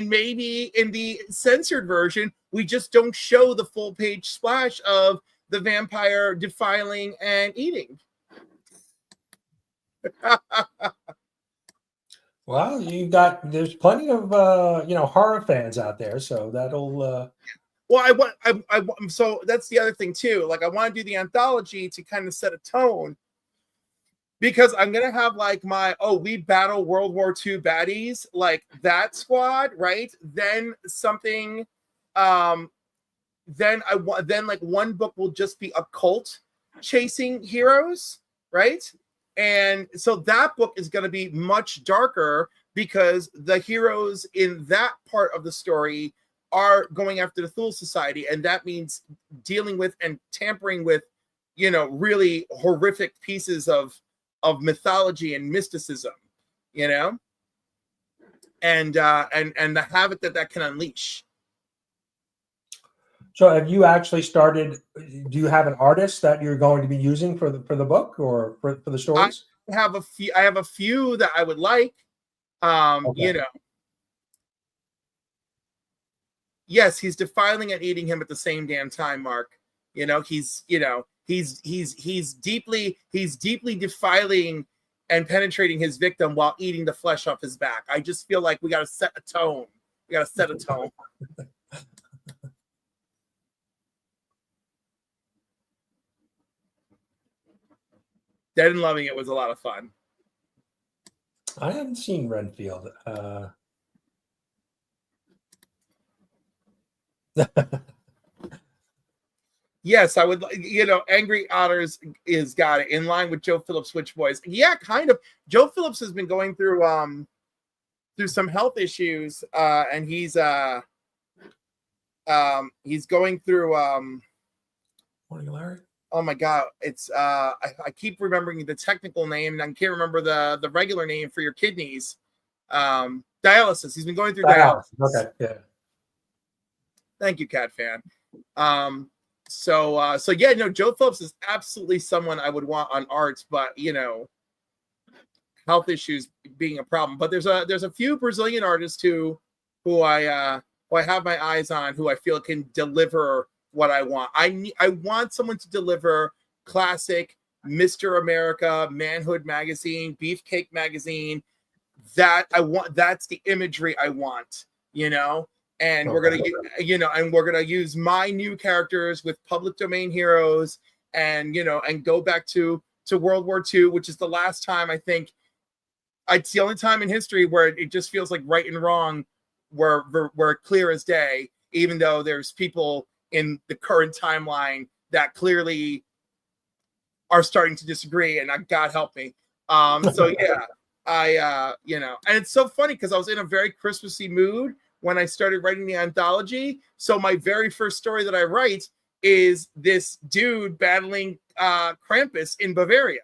maybe in the censored version, we just don't show the full page splash of the vampire defiling and eating. Well, there's plenty of horror fans out there, so that'll Well, so that's the other thing too. Like, I want to do the anthology to kind of set a tone, because I'm gonna have like we battle World War II baddies, like that squad, right? Then something, then like one book will just be occult chasing heroes, right? And so that book is going to be much darker because the heroes in that part of the story are going after the Thule Society, and that means dealing with and tampering with, really horrific pieces of mythology and mysticism, and the havoc that can unleash. So have you actually started, do you have an artist that you're going to be using for the book or for the stories? I have a few that I would like. Okay. Yes, he's defiling and eating him at the same damn time, Mark. He's deeply defiling and penetrating his victim while eating the flesh off his back. I just feel like we got to set a tone. Dead and Loving It was a lot of fun. I haven't seen Renfield. Yes, I would. Angry Otters is got it in line with Joe Phillips' Witch Boys. Yeah, kind of. Joe Phillips has been going through some health issues, and he's going through Morning, Larry. Oh my God, it's I keep remembering the technical name, and I can't remember the regular name for your kidneys. Dialysis. He's been going through dialysis. Okay, yeah. Thank you, Cat Fan. So yeah, no, Joe Phillips is absolutely someone I would want on art, but health issues being a problem. But there's a few Brazilian artists who I have my eyes on, who I feel can deliver what I want. I want someone to deliver classic Mr. America, Manhood Magazine, Beefcake Magazine. That I want. That's the imagery I want. And we're gonna use my new characters with public domain heroes, and go back to World War II, which is the last time I think. It's the only time in history where it just feels like right and wrong were clear as day, even though there's people in the current timeline that clearly are starting to disagree, and God help me. So yeah, and it's so funny because I was in a very Christmassy mood when I started writing the anthology. So my very first story that I write is this dude battling Krampus in Bavaria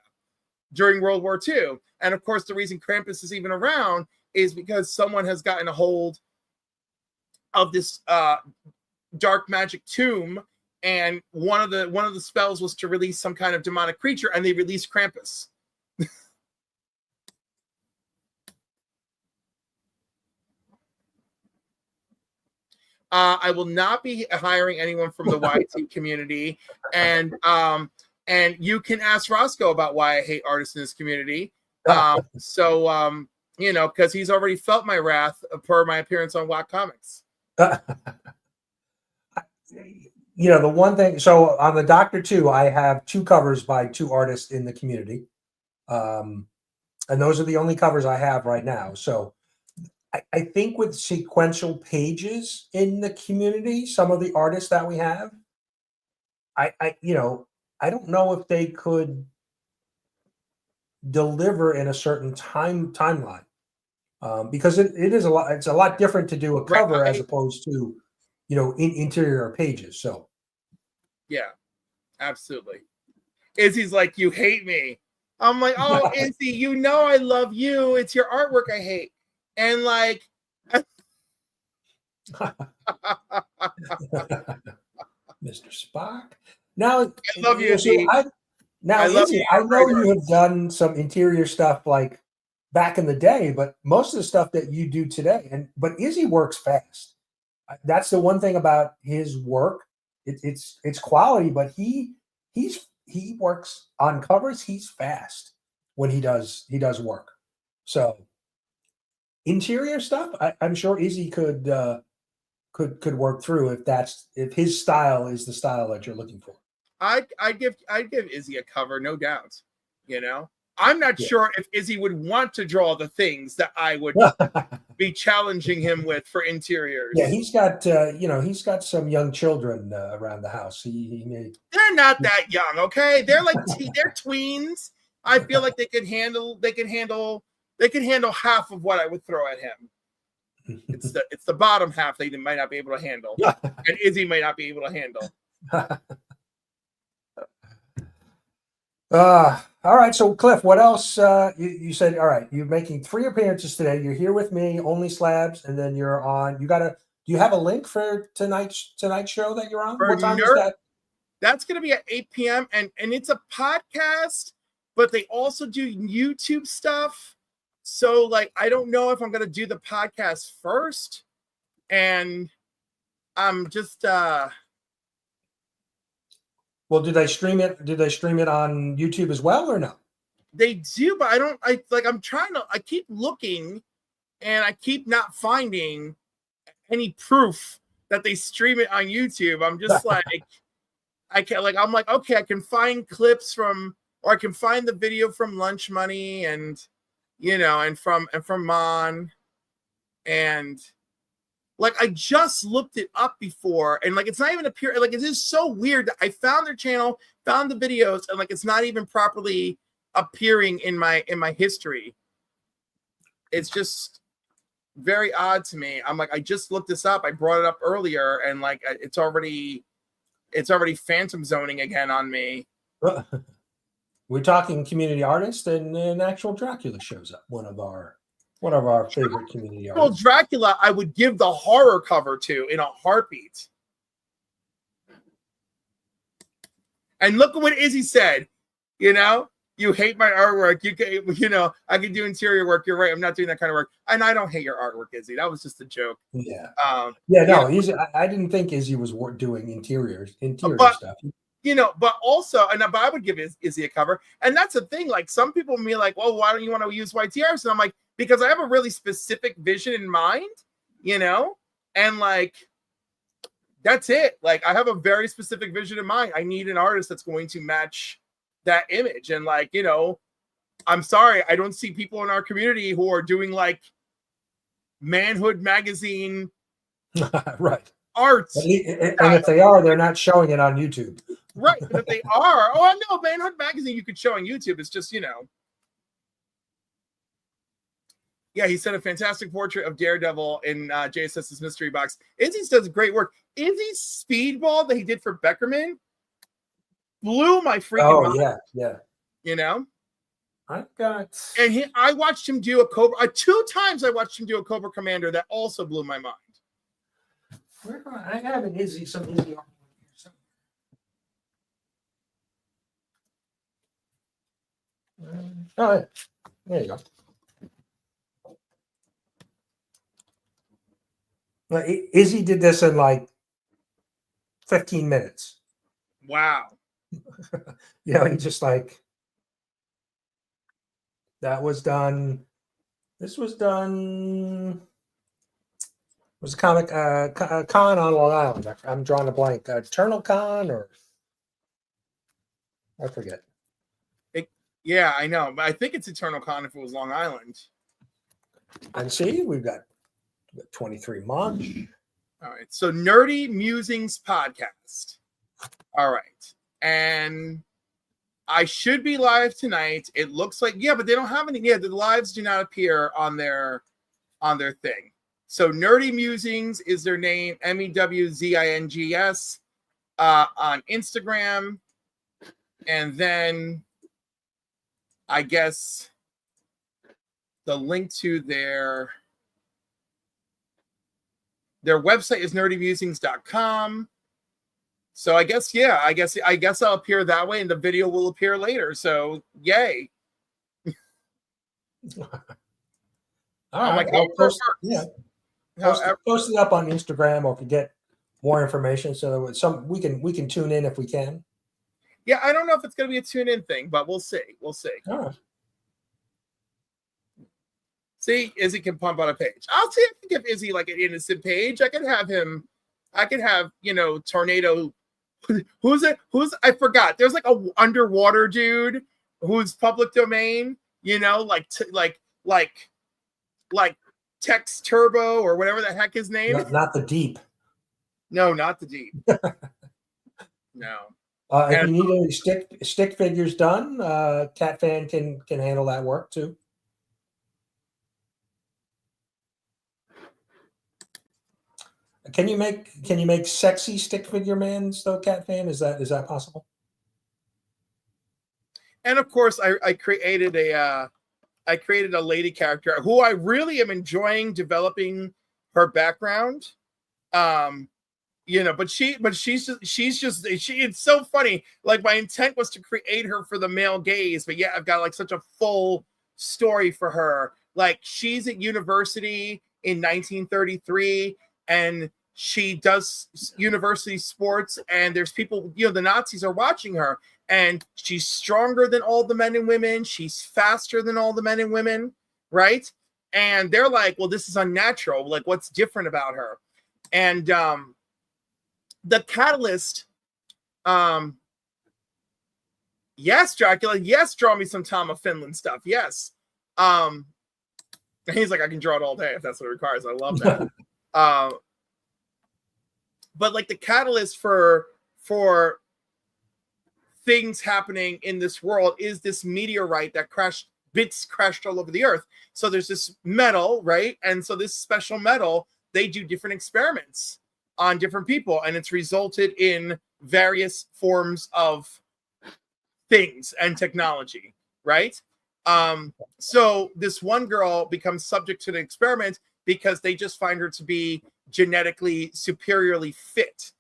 during World War II. And of course, the reason Krampus is even around is because someone has gotten a hold of this dark magic tomb, and one of the spells was to release some kind of demonic creature, and they released Krampus. I will not be hiring anyone from the YT community, and you can ask Roscoe about why I hate artists in this community. Because he's already felt my wrath per my appearance on Watt Comics. The one thing, so on the Doctor 2, I have 2 covers by 2 artists in the community. And those are the only covers I have right now. So I think with sequential pages in the community, some of the artists that we have, I don't know if they could deliver in a certain timeline. Because it is it's a lot different to do a cover as opposed to in interior pages. So yeah, absolutely. Izzy's like, you hate me. I'm like, oh, Izzy, I love you. It's your artwork I hate. And like Mr. Spock. Now I love you, Izzy. Izzy, I know you have done some interior stuff like back in the day, but most of the stuff that you do today, but Izzy works fast. That's the one thing about his work. It's quality, but he works on covers. He's fast when he does work. So interior stuff, I'm sure Izzy could work through if his style is the style that you're looking for. I'd give Izzy a cover, no doubt. I'm not sure if Izzy would want to draw the things that I would be challenging him with for interiors. Yeah, he's got some young children around the house. He may. They're not that young, okay? They're like they're tweens. I feel like they could handle half of what I would throw at him. It's the bottom half they might not be able to handle, and Izzy might not be able to handle. All right. So Cliff, what else? You said, all right, you're making 3 appearances today. You're here with me, Only Slabs, and then you're on. Do you have a link for tonight's show that you're on? What time is that? That's going to be at 8 p.m. and it's a podcast, but they also do YouTube stuff. So like, I don't know if I'm going to do the podcast first, and I'm just Well, do they stream it? Do they stream it on YouTube as well, or no? They do, but I keep looking and I keep not finding any proof that they stream it on YouTube. I'm just like, I'm like, okay, I can find clips or I can find the video from Lunch Money and from Mon, and like I just looked it up before, and like it's not even appear. Like it is so weird that I found their channel, found the videos, and like it's not even properly appearing in my history. It's just very odd to me. I'm like, I just looked this up. I brought it up earlier, and like it's already phantom zoning again on me. We're talking community artist, and an actual Dracula shows up. One of our favorite community artists. Well, Dracula, I would give the horror cover to in a heartbeat. And look at what Izzy said. You hate my artwork. I can do interior work. You're right. I'm not doing that kind of work. And I don't hate your artwork, Izzy. That was just a joke. Yeah. Yeah. I didn't think Izzy was doing interior stuff. But also, but I would give Izzy a cover. And that's the thing. Like some people be like, well, why don't you want to use YTRs? And I'm like, because I have a really specific vision in mind, and like, that's it. Like I have a very specific vision in mind. I need an artist that's going to match that image. And like, I'm sorry, I don't see people in our community who are doing like Manhood magazine right art. And if they are, they're not showing it on YouTube. Right. But if they are, I know Manhood magazine you could show on YouTube. It's just, Yeah, he sent a fantastic portrait of Daredevil in JSS's mystery box. Izzy's does great work. Izzy's speedball that he did for Beckerman blew my freaking mind. Yeah. I watched him do a Cobra 2 times. I watched him do a Cobra Commander that also blew my mind. I have an Izzy, some Izzy art. Oh, yeah. There you go. Izzy did this in like 15 minutes. Wow. He just like, that was done. This was done. It was a comic con on Long Island. I'm drawing a blank. Eternal Con, or I forget. Yeah, I know. But I think it's Eternal Con if it was Long Island. And see, we've got 23 months. All right. So Nerdy Musings podcast. All right. And I should be live tonight. It looks like, but they don't have any. Yeah, the lives do not appear on their thing. So Nerdy Musings is their name, MEWZINGS on Instagram. And then I guess the link to their website is nerdymusings.com. So I guess I'll appear that way and the video will appear later. So yay. All right. Post it up on Instagram, or if you get more information, so that we can tune in if we can. Yeah, I don't know if it's going to be a tune-in thing, but we'll see. All right. See, Izzy can pump out a page. I'll see if I can give Izzy like an innocent page. I could have Tornado. Who's I forgot. There's like a underwater dude who's public domain, like Tex Turbo or whatever the heck his name. Not the Deep. No, not the Deep. No. If And you need any stick figures done, Cat Fan can handle that work too. Can you make sexy stick figure mans though, Cat Fan? Is that possible? and of course, I created a lady character who I really am enjoying developing her background. But she's it's so funny. Like, my intent was to create her for the male gaze, but yeah, I've got like such a full story for her. Like, she's at university in 1933, and she does university sports, and there's people, the Nazis are watching her, and she's stronger than all the men and women. She's faster than all the men and women, right? And they're like, well, this is unnatural. Like, what's different about her? And the catalyst, yes, Dracula, yes, draw me some Tom of Finland stuff, yes. And he's like, I can draw it all day if that's what it requires. I love that. But like, the catalyst for things happening in this world is this meteorite that crashed all over the earth. So there's this metal, right? And so this special metal, they do different experiments on different people, and it's resulted in various forms of things and technology, right? So this one girl becomes subject to the experiment because they just find her to be genetically superiorly fit.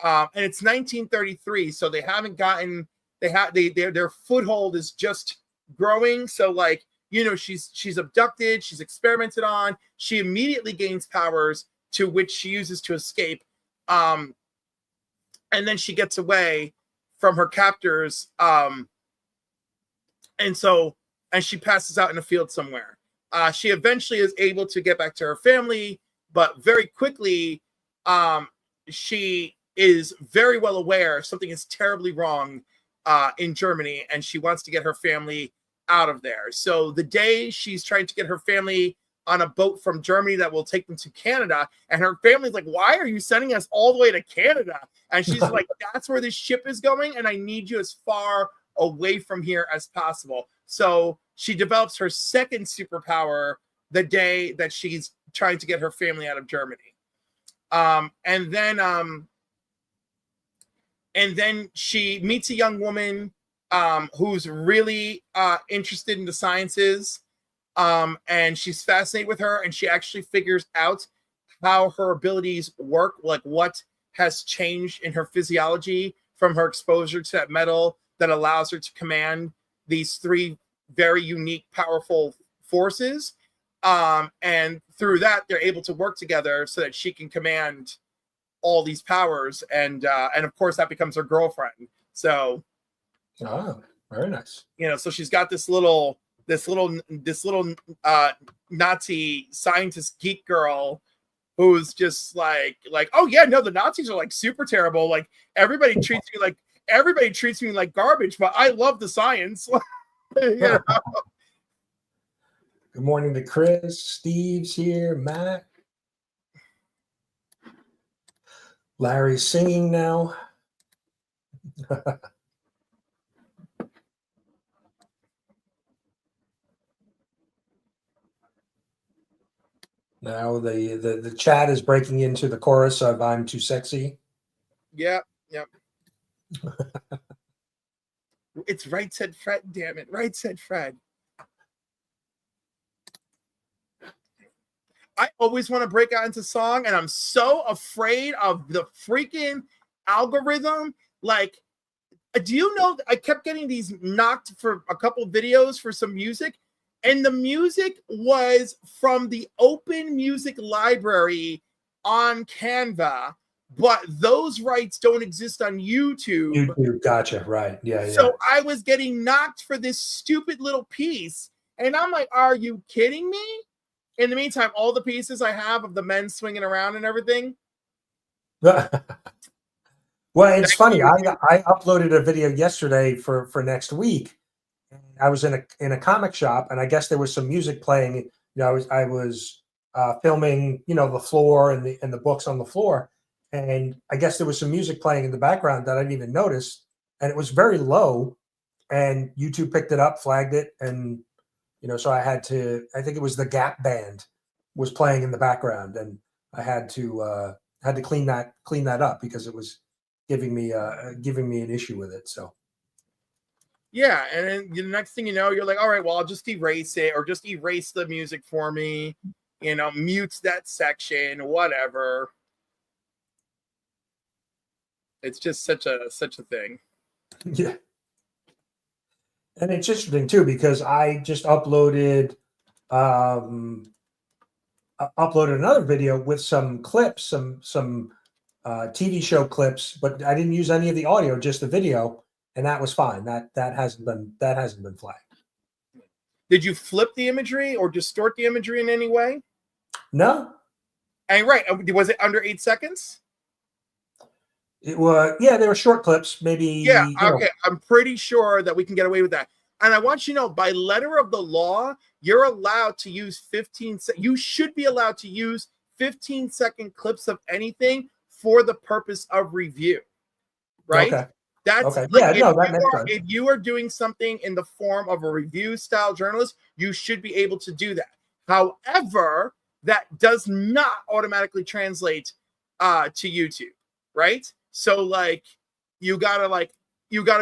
And it's 1933, so they haven't gotten, their foothold is just growing. So like, she's abducted, she's experimented on, she immediately gains powers to which she uses to escape. And then she gets away from her captors. And she passes out in a field somewhere. She eventually is able to get back to her family, but very quickly, she is very well aware something is terribly wrong in Germany, and she wants to get her family out of there. So the day she's trying to get her family on a boat from Germany that will take them to Canada, and her family's like, why are you sending us all the way to Canada? And she's like, that's where this ship is going, and I need you as far away from here as possible. So she develops her second superpower the day that she's trying to get her family out of Germany. And then she meets a young woman who's really interested in the sciences. And she's fascinated with her, and she actually figures out how her abilities work, like what has changed in her physiology from her exposure to that metal that allows her to command these three very unique, powerful forces. And through that, they're able to work together so that she can command all these powers. And of course, that becomes her girlfriend. So, very nice. So she's got this little Nazi scientist geek girl who's just like, oh yeah, no, the Nazis are like super terrible. Like, everybody treats me like garbage, but I love the science. Good morning to Chris. Steve's here. Matt. Larry's singing now. Now the chat is breaking into the chorus of "I'm Too Sexy." Yep. It's Right Said Fred, damn it. Right Said Fred. I always want to break out into song, and I'm so afraid of the freaking algorithm. Like, do you know, I kept getting these knocked for a couple videos for some music, and the music was from the Open Music Library on Canva, but those rights don't exist on YouTube. Gotcha. Right. Yeah. So I was getting knocked for this stupid little piece. And I'm like, are you kidding me? In the meantime, all the pieces I have of the men swinging around and everything. Well, it's funny. I uploaded a video yesterday for next week. I was in a comic shop, and I guess there was some music playing. I was filming, the floor and the books on the floor. And I guess there was some music playing in the background that I didn't even notice. and it was very low, and YouTube picked it up, flagged it, and so I think it was the Gap band was playing in the background, and I had to clean that up because it was giving me an issue with it. So yeah, and then the next thing you know, you're like, all right, well, I'll just erase it, or just erase the music for me, mute that section, whatever. It's just such a thing. Yeah. And it's interesting too, because I just uploaded another video with some clips, some TV show clips, but I didn't use any of the audio, just the video, and that was fine. That hasn't been flagged. Did you flip the imagery or distort the imagery in any way? No. And right, was it under 8 seconds? It was, yeah, they were short clips, maybe. Yeah, okay. I'm pretty sure that we can get away with that. And I want you to know, by letter of the law, you're allowed to use 15. You should be allowed to use 15-second clips of anything for the purpose of review, right? Okay. That's okay. Like, yeah, no, that makes sense. If you are doing something in the form of a review style journalist, you should be able to do that. However, that does not automatically translate to YouTube, right? So you gotta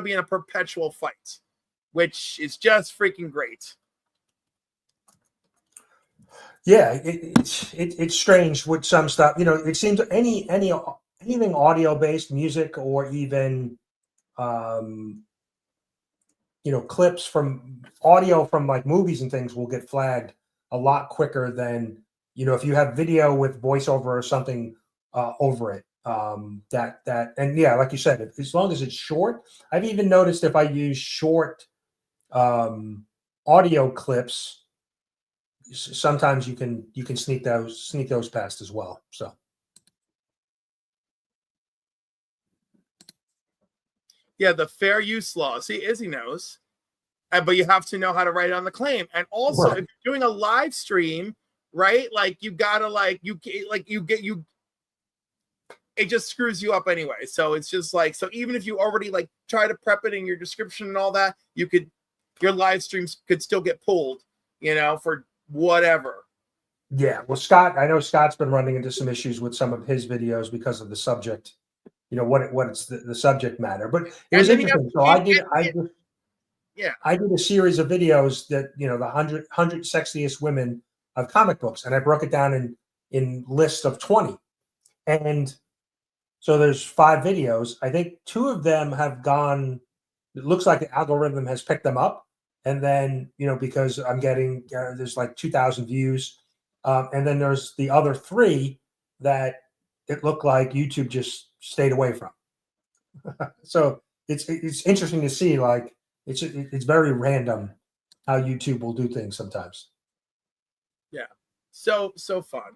be in a perpetual fight, which is just freaking great. Yeah, it's strange with some stuff. It seems anything audio based, music, or even clips from audio from like movies and things will get flagged a lot quicker than if you have video with voiceover or something over it. And yeah, like you said, as long as it's short. I've even noticed if I use short audio clips, sometimes you can sneak those past as well. So yeah, the fair use law. See, Izzy knows, but you have to know how to write on the claim. And also, right. If you're doing a live stream, right? You gotta it just screws you up anyway. So it's just so even if you already try to prep it in your description and all that, your live streams could still get pulled, for whatever. Yeah. Well, I know Scott's been running into some issues with some of his videos because of the subject, what it's the subject matter, but it was interesting. So I did a series of videos that, the 100 sexiest women of comic books. And I broke it down in lists of 20. And so there's 5 videos. I think 2 of them have gone. It looks like the algorithm has picked them up, and then because I'm getting there's 2,000 views, and then there's the other 3 that it looked like YouTube just stayed away from. So it's interesting to see. It's very random how YouTube will do things sometimes. Yeah, so fun,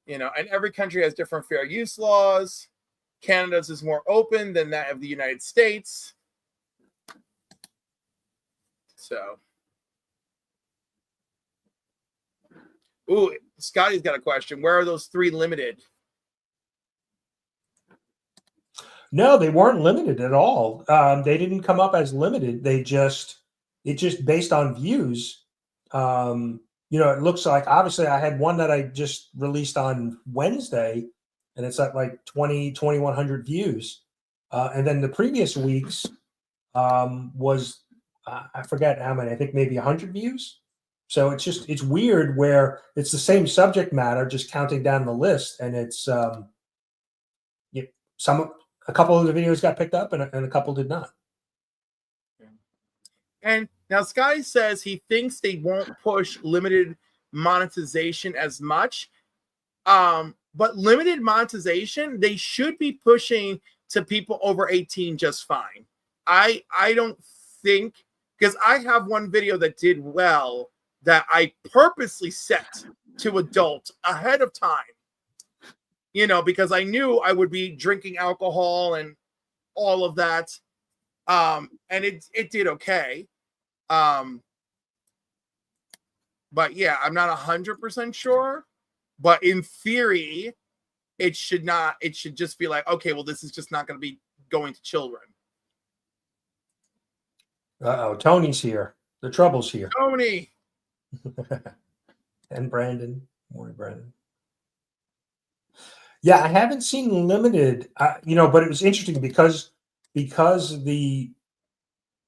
and every country has different fair use laws. Canada's is more open than that of the United States. So, Scotty's got a question. Where are those 3 limited? No, they weren't limited at all. They didn't come up as limited. It just based on views. It looks like, obviously I had one that I just released on Wednesday, and it's at 2,100 views. And then the previous weeks was, I forget how many, I think maybe 100 views. So it's weird where it's the same subject matter, just counting down the list. And it's a couple of the videos got picked up and a couple did not. And now Scotty says he thinks they won't push limited monetization as much. But limited monetization, they should be pushing to people over 18 just fine. I don't think, because I have one video that did well that I purposely set to adult ahead of time, because I knew I would be drinking alcohol and all of that. And it did okay. But yeah, I'm not 100% sure. But in theory, it should just be okay, well, this is just not going to be going to children. Uh-oh, Tony's here. The trouble's here. Tony. And Brandon. Morning, Brandon. Yeah, I haven't seen Limited, but it was interesting because the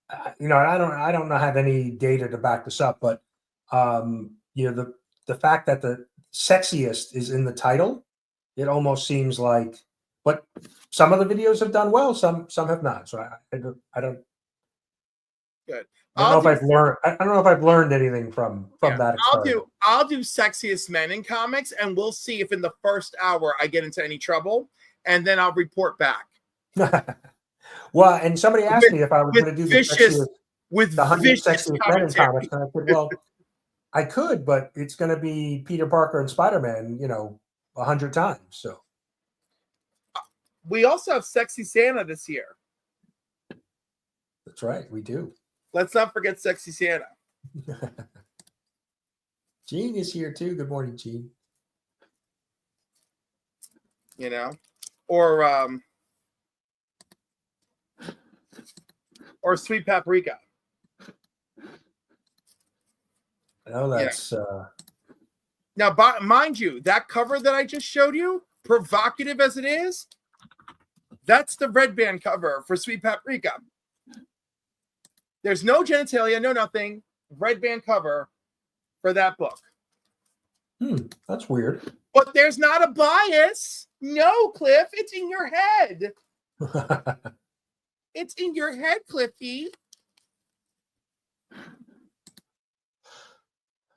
I don't have any data to back this up, but the fact that the sexiest is in the title, it almost seems like. But some of the videos have done well, some have not. So I don't. Good. I don't know if I've learned. I don't know if I've learned anything from that experiment. I'll do sexiest men in comics, and we'll see if in the first hour I get into any trouble, and then I'll report back. Well, and somebody asked me if I was going to do the 100 sexiest men in comics, and I said, well, I could, but it's going to be Peter Parker and Spider-Man, 100 times. So we also have Sexy Santa this year. That's right, we do. Let's not forget Sexy Santa. Gene is here too. Good morning, Gene. Or Sweet Paprika. I know that's now, mind you, that cover that I just showed you, provocative as it is, that's the red band cover for Sweet Paprika. There's no genitalia, no nothing. Red band cover for that book. That's weird. But there's not a bias. No, Cliff, it's in your head. It's in your head, Cliffy.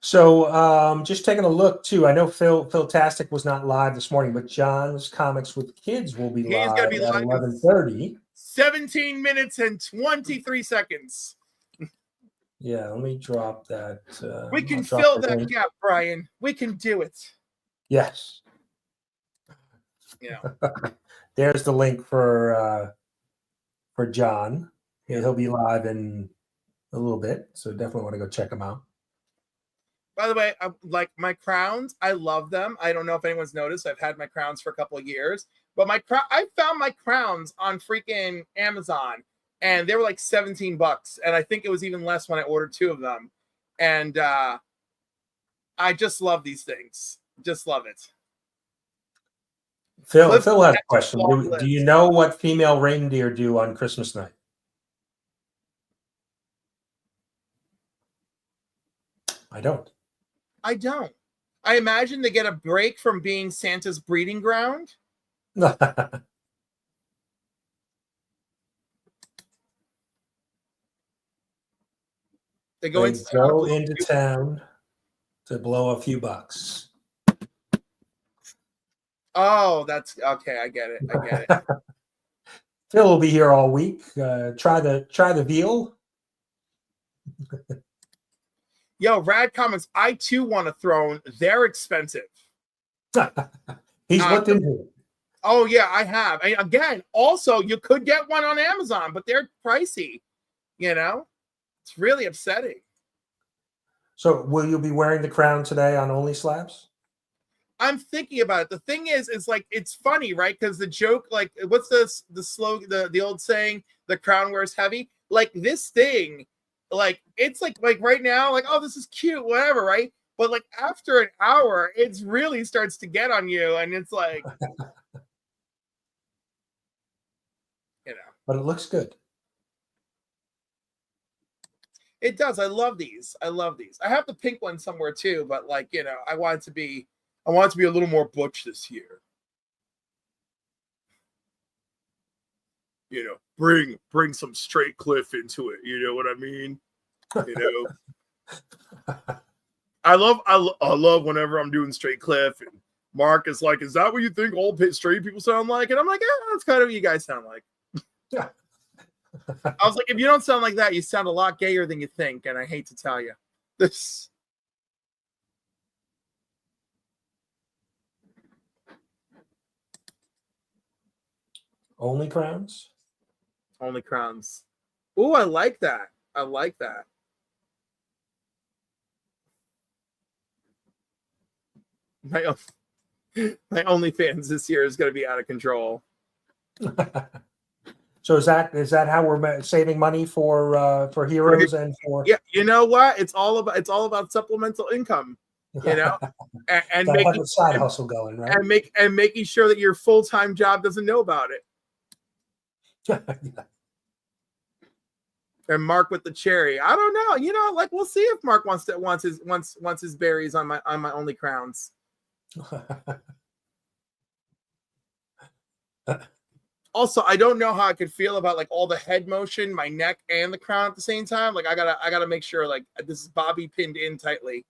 So just taking a look too. I know Philtastic was not live this morning, but John's Comics with Kids will be live at 11:30. 17 minutes and 23 seconds. Yeah, let me drop that. We can fill that gap, Brian. We can do it. Yes. There's the link for John. He'll be live in a little bit, so definitely want to go check him out. By the way, like my crowns, I love them. I don't know if anyone's noticed. I've had my crowns for a couple of years, but I found my crowns on freaking Amazon, and they were like $17, and I think it was even less when I ordered 2 of them. And I just love these things. Just love it. Phil has a question. Do you know what female reindeer do on Christmas night? I don't. I imagine they get a break from being Santa's breeding ground. They go into town to blow a few bucks. Oh, that's okay. I get it. Phil will be here all week. Try the veal. Yo, Rad Comics, I too want a throne. They're expensive. He's looked into it. Oh, yeah, I have. And again, also, you could get one on Amazon, but they're pricey. It's really upsetting. So will you be wearing the crown today on Only Slabs? I'm thinking about it. The thing is like, it's funny, right? Because the joke, like, what's the slogan, the old saying, the crown wears heavy? Like, this thing, like, it's like right now, like, oh, this is cute, whatever, right? But like after an hour, it really starts to get on you, and it's like, But it looks good. It does. I love these. I have the pink one somewhere too, but like, I want it to be a little more butch this year. Bring some straight Cliff into it. You know what I mean? I love whenever I'm doing straight Cliff, and Mark is like, "Is that what you think old straight people sound like?" And I'm like, "Yeah, that's kind of what you guys sound like." Yeah. I was like, if you don't sound like that, you sound a lot gayer than you think, and I hate to tell you this. Only crowns? Only crowns. Ooh, I like that. My OnlyFans this year is going to be out of control. So is that how we're saving money for heroes and for? Yeah, you know what? It's all about supplemental income, you know, and Gotta have making a side hustle going, right? and making sure that your full-time job doesn't know about it. Yeah. And Mark with the cherry. I don't know. You know, like we'll see if Mark wants his berries on my only crowns. Also, I don't know how I could feel about like all the head motion, my neck and the crown at the same time. Like I gotta make sure like this is Bobby pinned in tightly.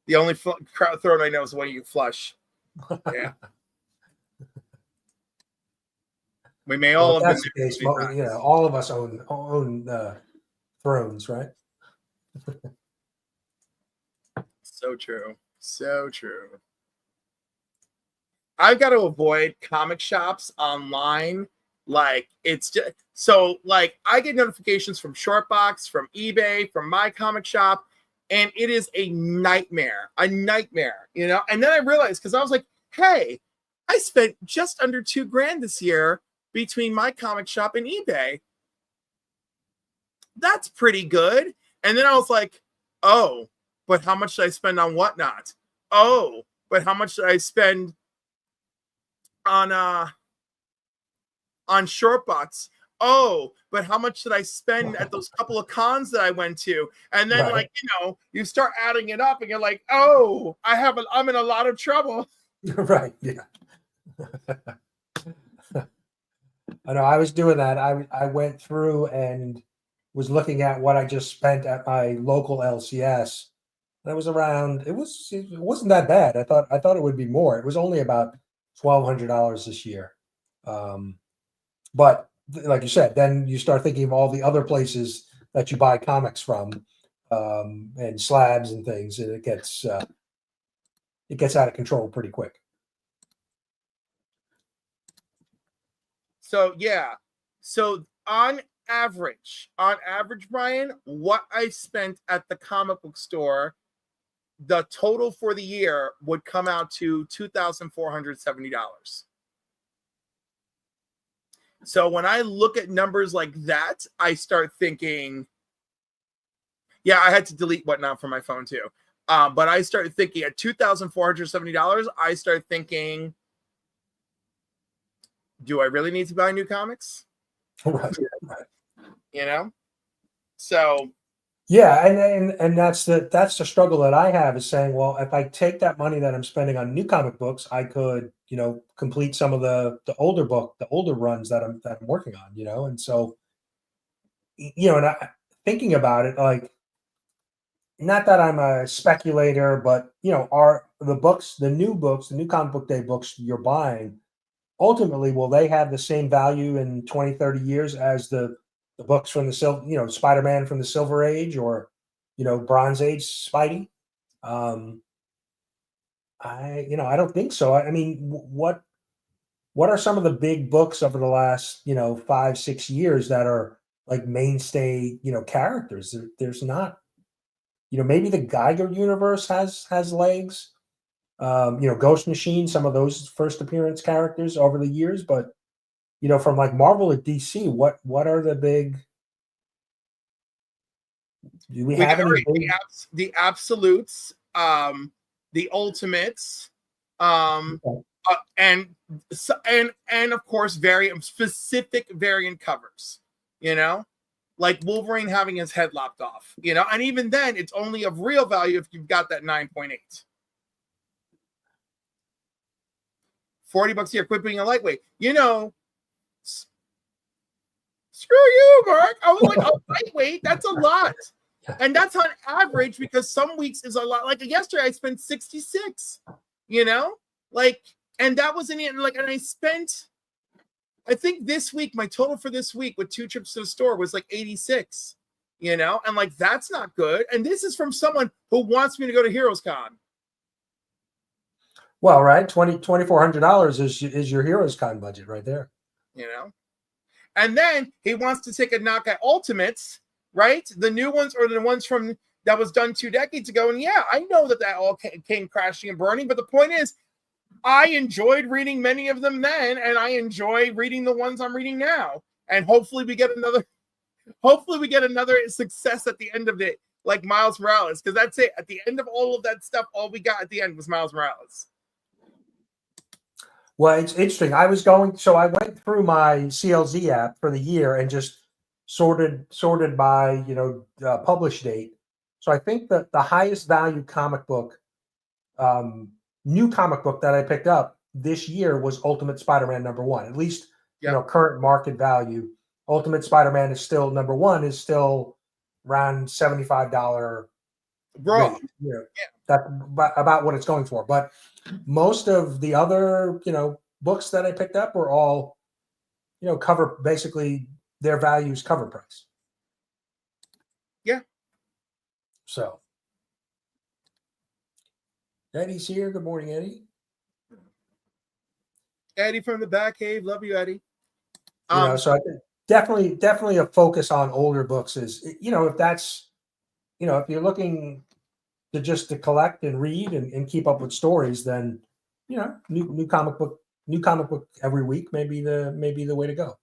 The only throne I know is the one you flush. Yeah. We may all have that's been the case. You know, all of us own thrones, right? So true. So true. I've got to avoid comic shops online. Like it's just so like I get notifications from Shortbox, from eBay, from my comic shop, and it is a nightmare, you know. And then I realized because I was like, hey, I spent just under $2,000 this year between my comic shop and eBay. That's pretty good. And then I was like, oh, but how much did I spend on Whatnot? Oh, but how much did I spend on Shortbox? Oh, but how much did I spend at those couple of cons that I went to? And then Right. like, you know, you start adding it up and you're like, oh, I'm in a lot of trouble. Right. Yeah. I know I was doing that. I went through and was looking at what I just spent at my local LCS. That was around. It wasn't that bad. I thought it would be more. It was only about $1,200 this year. But like you said, then you start thinking of all the other places that you buy comics from, and slabs and things, and it gets out of control pretty quick. So yeah. So on average, Brian, what I spent at the comic book store, the total for the year would come out to $2,470. So when I look at numbers like that, I start thinking, yeah, I had to delete Whatnot from my phone too. But I started thinking at $2,470, I start thinking, do I really need to buy new comics? Right. You know? So yeah, and that's the struggle that I have is saying, well, if I take that money that I'm spending on new comic books, I could, you know, complete some of the older runs that I'm working on, you know, and so, you know, and thinking about it, like, not that I'm a speculator, but you know, are the new comic book day books you're buying, ultimately, will they have the same value in 20, 30 years as the books from Spider-Man from the Silver Age, or, you know, Bronze Age Spidey? I don't think so. I mean, what are some of the big books over the last, 5, 6 years that are like mainstay, characters? There's not, maybe the Geiger universe has legs. Ghost Machine, some of those first appearance characters over the years, but from like Marvel or DC, what are the big? Do we have any big? The absolutes, the ultimates, and of course specific variant covers, like Wolverine having his head lopped off, and even then it's only of real value if you've got that 9.8. $40 here, quit being a lightweight. Screw you, Mark. I was like, oh, lightweight, that's a lot. And that's on average, because some weeks is a lot. Like yesterday, I spent 66, and that wasn't it. And I spent, I think this week, my total for this week with 2 trips to the store was like 86, and that's not good. And this is from someone who wants me to go to Heroes Con. Well, right. $2,400 is your Heroes Con budget right there. And then he wants to take a knock at Ultimates, right? The new ones, or the ones from that was done 2 decades ago. And yeah, I know that all came crashing and burning. But the point is, I enjoyed reading many of them then, and I enjoy reading the ones I'm reading now. And hopefully we get another success at the end of it, like Miles Morales, because that's it. At the end of all of that stuff, all we got at the end was Miles Morales. Well, it's interesting. I went through my CLZ app for the year and just sorted by publish date. So I think that the highest value comic book, new comic book that I picked up this year was Ultimate Spider-Man #1. At least current market value. Ultimate Spider-Man is still #1, is still around $75. Bro, that's about what it's going for. But most of the other, books that I picked up were all, cover, basically their values cover price. Yeah. So Eddie's here. Good morning, Eddie. Eddie from the back cave. Love you, Eddie. So I think definitely a focus on older books is, if that's, if you're looking to collect and read and keep up with stories, then, new comic book every week may be the way to go.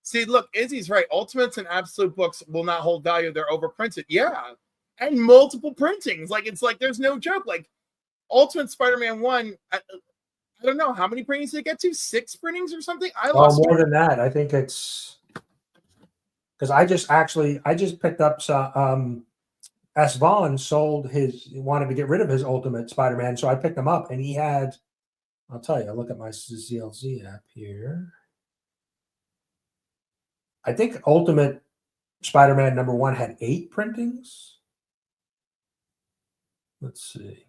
See, look, Izzy's right. Ultimates and absolute books will not hold value. They're overprinted. Yeah. And multiple printings. It's like, there's no joke. Like Ultimate Spider-Man 1, I don't know. How many printings did it get to? 6 printings or something? I lost more than that. I think it's because I just picked up some, S. Vaughn wanted to get rid of his Ultimate Spider-Man. So I picked him up and he had, I'll tell you, look at my CLZ app here. I think Ultimate Spider-Man #1 had 8 printings. Let's see.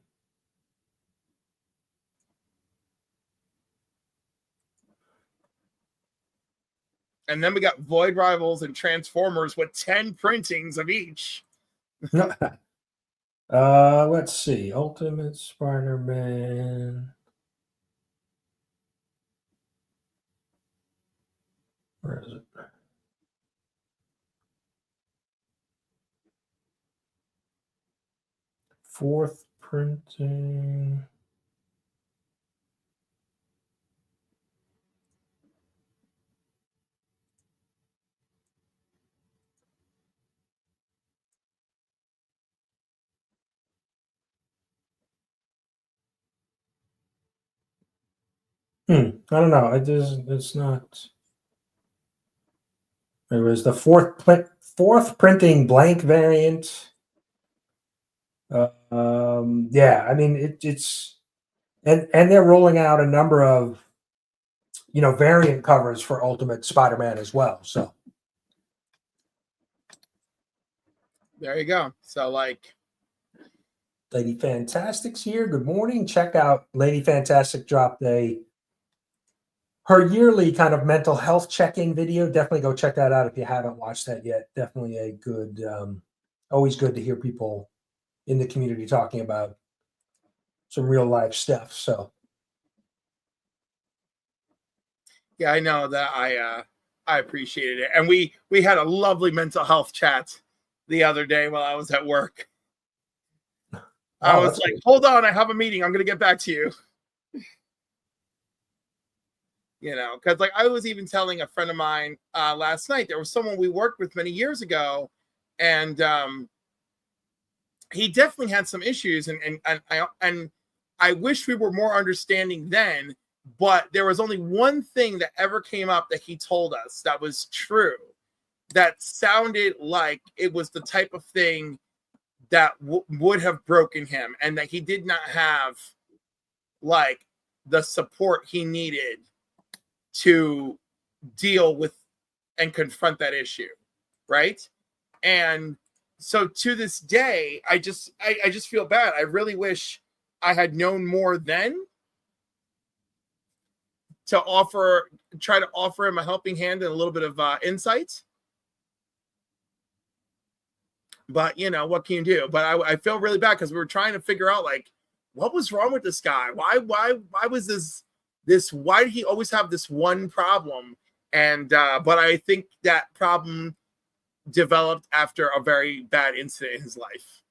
And then we got Void Rivals and Transformers with 10 printings of each. Let's see. Ultimate Spider-Man. Where is it? Fourth printing. I don't know. It's not. It was the fourth printing blank variant. Yeah, I mean it's and they're rolling out a number of variant covers for Ultimate Spider-Man as well. So there you go. So Lady Fantastic's here. Good morning. Check out Lady Fantastic dropped her yearly kind of mental health check-in video. Definitely go check that out if you haven't watched that yet. Definitely a good, always good to hear people in the community talking about some real life stuff. So yeah, I know that I appreciated it. And we had a lovely mental health chat the other day while I was at work. I was like, hold on, I have a meeting. I'm going to get back to you. Because I was even telling a friend of mine last night, there was someone we worked with many years ago, and he definitely had some issues, and I wish we were more understanding then, but there was only one thing that ever came up that he told us that was true, that sounded like it was the type of thing that would have broken him, and that he did not have the support he needed to deal with and confront that issue, right? And so to this day, I just feel bad. I really wish I had known more then to try to offer him a helping hand and a little bit of insight. But what can you do? But I feel really bad because we were trying to figure out what was wrong with this guy? Why was this? Why did he always have this one problem? And but I think that problem developed after a very bad incident in his life.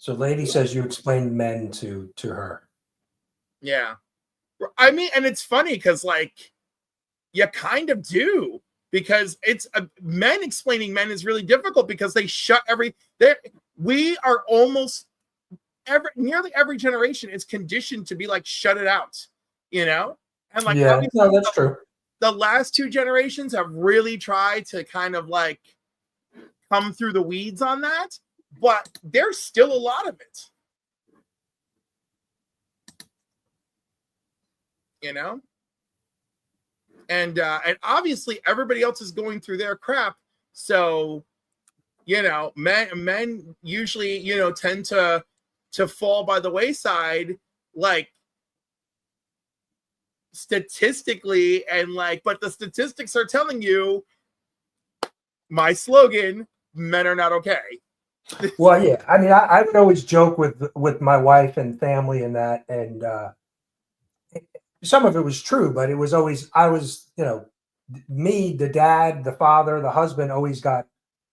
So lady says you explained men to her. Yeah. I mean, and it's funny because like you kind of do, because it's men explaining men is really difficult because they shut we are almost nearly every generation is conditioned to be like shut it out, you know? And like Yeah, no, that's true. The last two generations have really tried to kind of like come through the weeds on that, but there's still a lot of it. You know? And obviously everybody else is going through their crap. So, you know, men usually, you know, tend to fall by the wayside, like statistically, and like, but the statistics are telling you my slogan, men are not okay. Well, yeah. I mean, I would always joke with my wife and family and that, and some of it was true, but it was always, you know, me, the dad, the father, the husband always got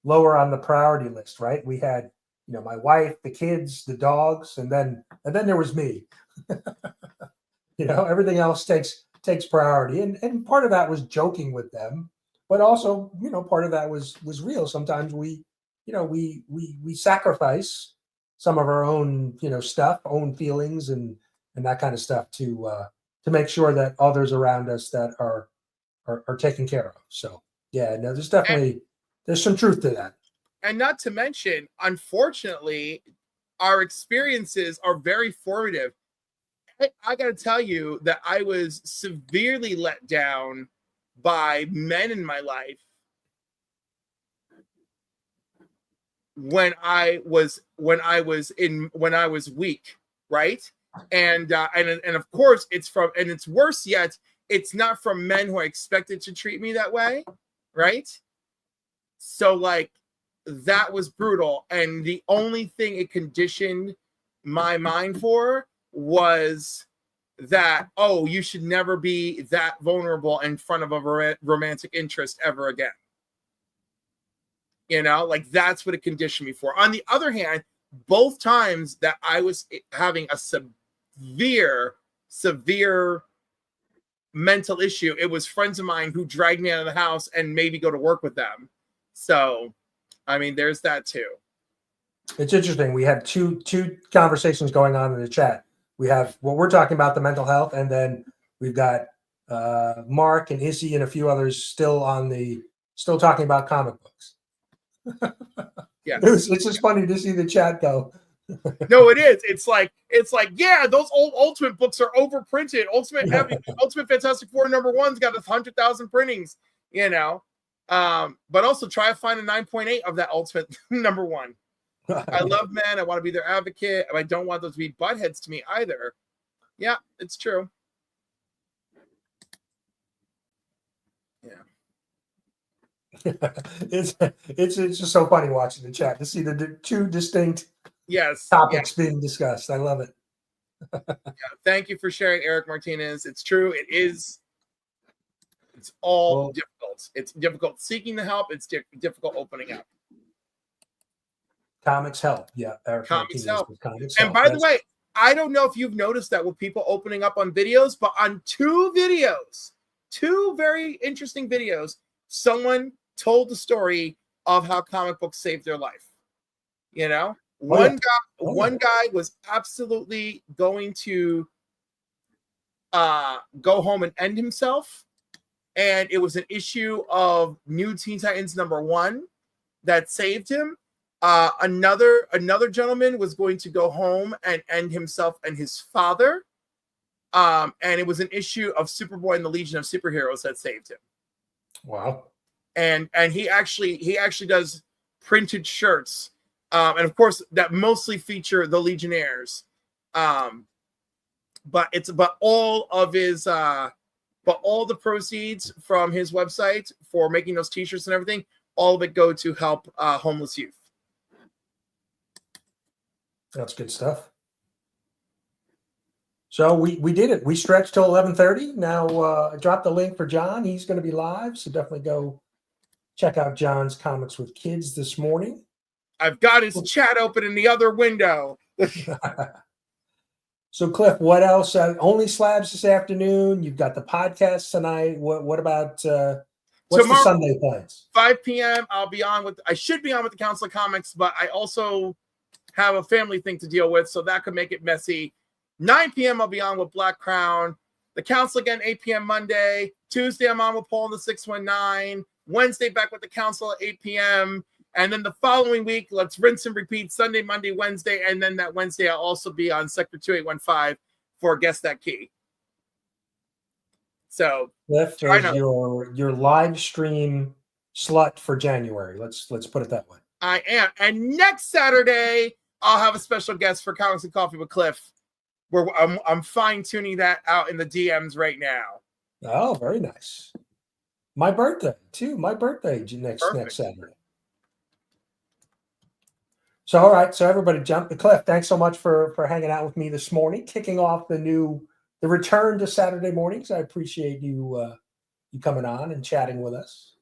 lower on the priority list, right? We had, you know, my wife, the kids, the dogs, and then there was me. You know, everything else takes priority. And part of that was joking with them, but also, you know, part of that was real. Sometimes we sacrifice some of our own, you know, stuff, own feelings and that kind of stuff to make sure that others around us that are taken care of. So yeah, no, there's some truth to that. And not to mention, unfortunately, our experiences are very formative. I got to tell you that I was severely let down by men in my life when I was weak, right? And of course it's worse yet. It's not from men who are expected to treat me that way, right? So like that was brutal, and the only thing it conditioned my mind for was that, oh, you should never be that vulnerable in front of a romantic interest ever again. You know, like that's what it conditioned me for. On the other hand, both times that I was having a severe mental issue, it was friends of mine who dragged me out of the house and made me go to work with them. So, I mean, there's that too. It's interesting. We have two conversations going on in the chat. We have what we're talking about, the mental health, and then we've got Mark and Issy and a few others still talking about comic books. Yes. It's just funny to see the chat go. No, it is. It's like, yeah, those old Ultimate books are overprinted. Ultimate Fantastic Four #1's got 100,000 printings, you know. But also try to find a 9.8 of that Ultimate #1. I love men. I want to be their advocate. I don't want those to be buttheads to me either. Yeah, it's true. Yeah. it's just so funny watching the chat to see the two distinct topics being discussed. I love it. Yeah, thank you for sharing, Eric Martinez. It's true. It is. It's all difficult. It's difficult seeking the help. It's difficult opening up. Comics help. Yeah. Comics help. And by the way, I don't know if you've noticed that with people opening up on videos, but on two very interesting videos, someone told the story of how comic books saved their life. You know, one guy was absolutely going to go home and end himself. And it was an issue of New Teen Titans #1 that saved him. Another gentleman was going to go home and end himself and his father. And it was an issue of Superboy and the Legion of Superheroes that saved him. Wow. And he actually does printed shirts. And of course that mostly feature the Legionnaires. But all the proceeds from his website for making those t-shirts and everything, all of it go to help homeless youth. That's good stuff. So we did it. We stretched till 11:30. Now I dropped the link for John. He's going to be live, so definitely go check out John's Comics with Kids this morning. I've got his chat open in the other window. So, Cliff, what else? Only slabs this afternoon. You've got the podcast tonight. What about what's Tomorrow, the Sunday plans? 5 p.m. I should be on with the Council of Comics, but I also have a family thing to deal with, so that could make it messy. 9 p.m. I'll be on with Black Crown. The Council again, 8 p.m. Monday. Tuesday, I'm on with Paul in the 619. Wednesday, back with the Council at 8 p.m. And then the following week, let's rinse and repeat Sunday, Monday, Wednesday. And then that Wednesday, I'll also be on Sector 2815 for Guess That Key. So, Cliff, there's your live stream slut for January. Let's put it that way. I am. And next Saturday, I'll have a special guest for Comics and Coffee with Cliff, where I'm fine-tuning that out in the DMs right now. Oh, very nice. My birthday, too. My birthday next Saturday. So, all right. So, everybody jump. Cliff, thanks so much for hanging out with me this morning, kicking off the return to Saturday mornings. I appreciate you coming on and chatting with us.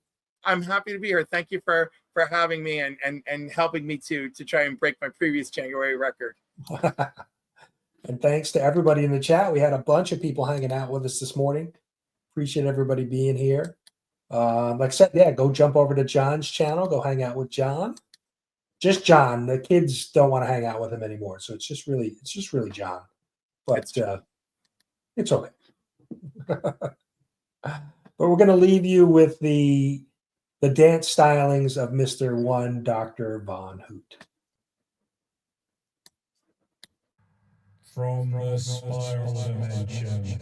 I'm happy to be here. Thank you for having me and helping me to try and break my previous January record. And thanks to everybody in the chat. We had a bunch of people hanging out with us this morning. Appreciate everybody being here. Like I said, yeah, go jump over to John's channel. Go hang out with John. Just John. The kids don't want to hang out with him anymore, so it's just really John. But it's okay. But we're going to leave you with the dance stylings of Mr. One Dr. Von Hoot. From the spiral dimension.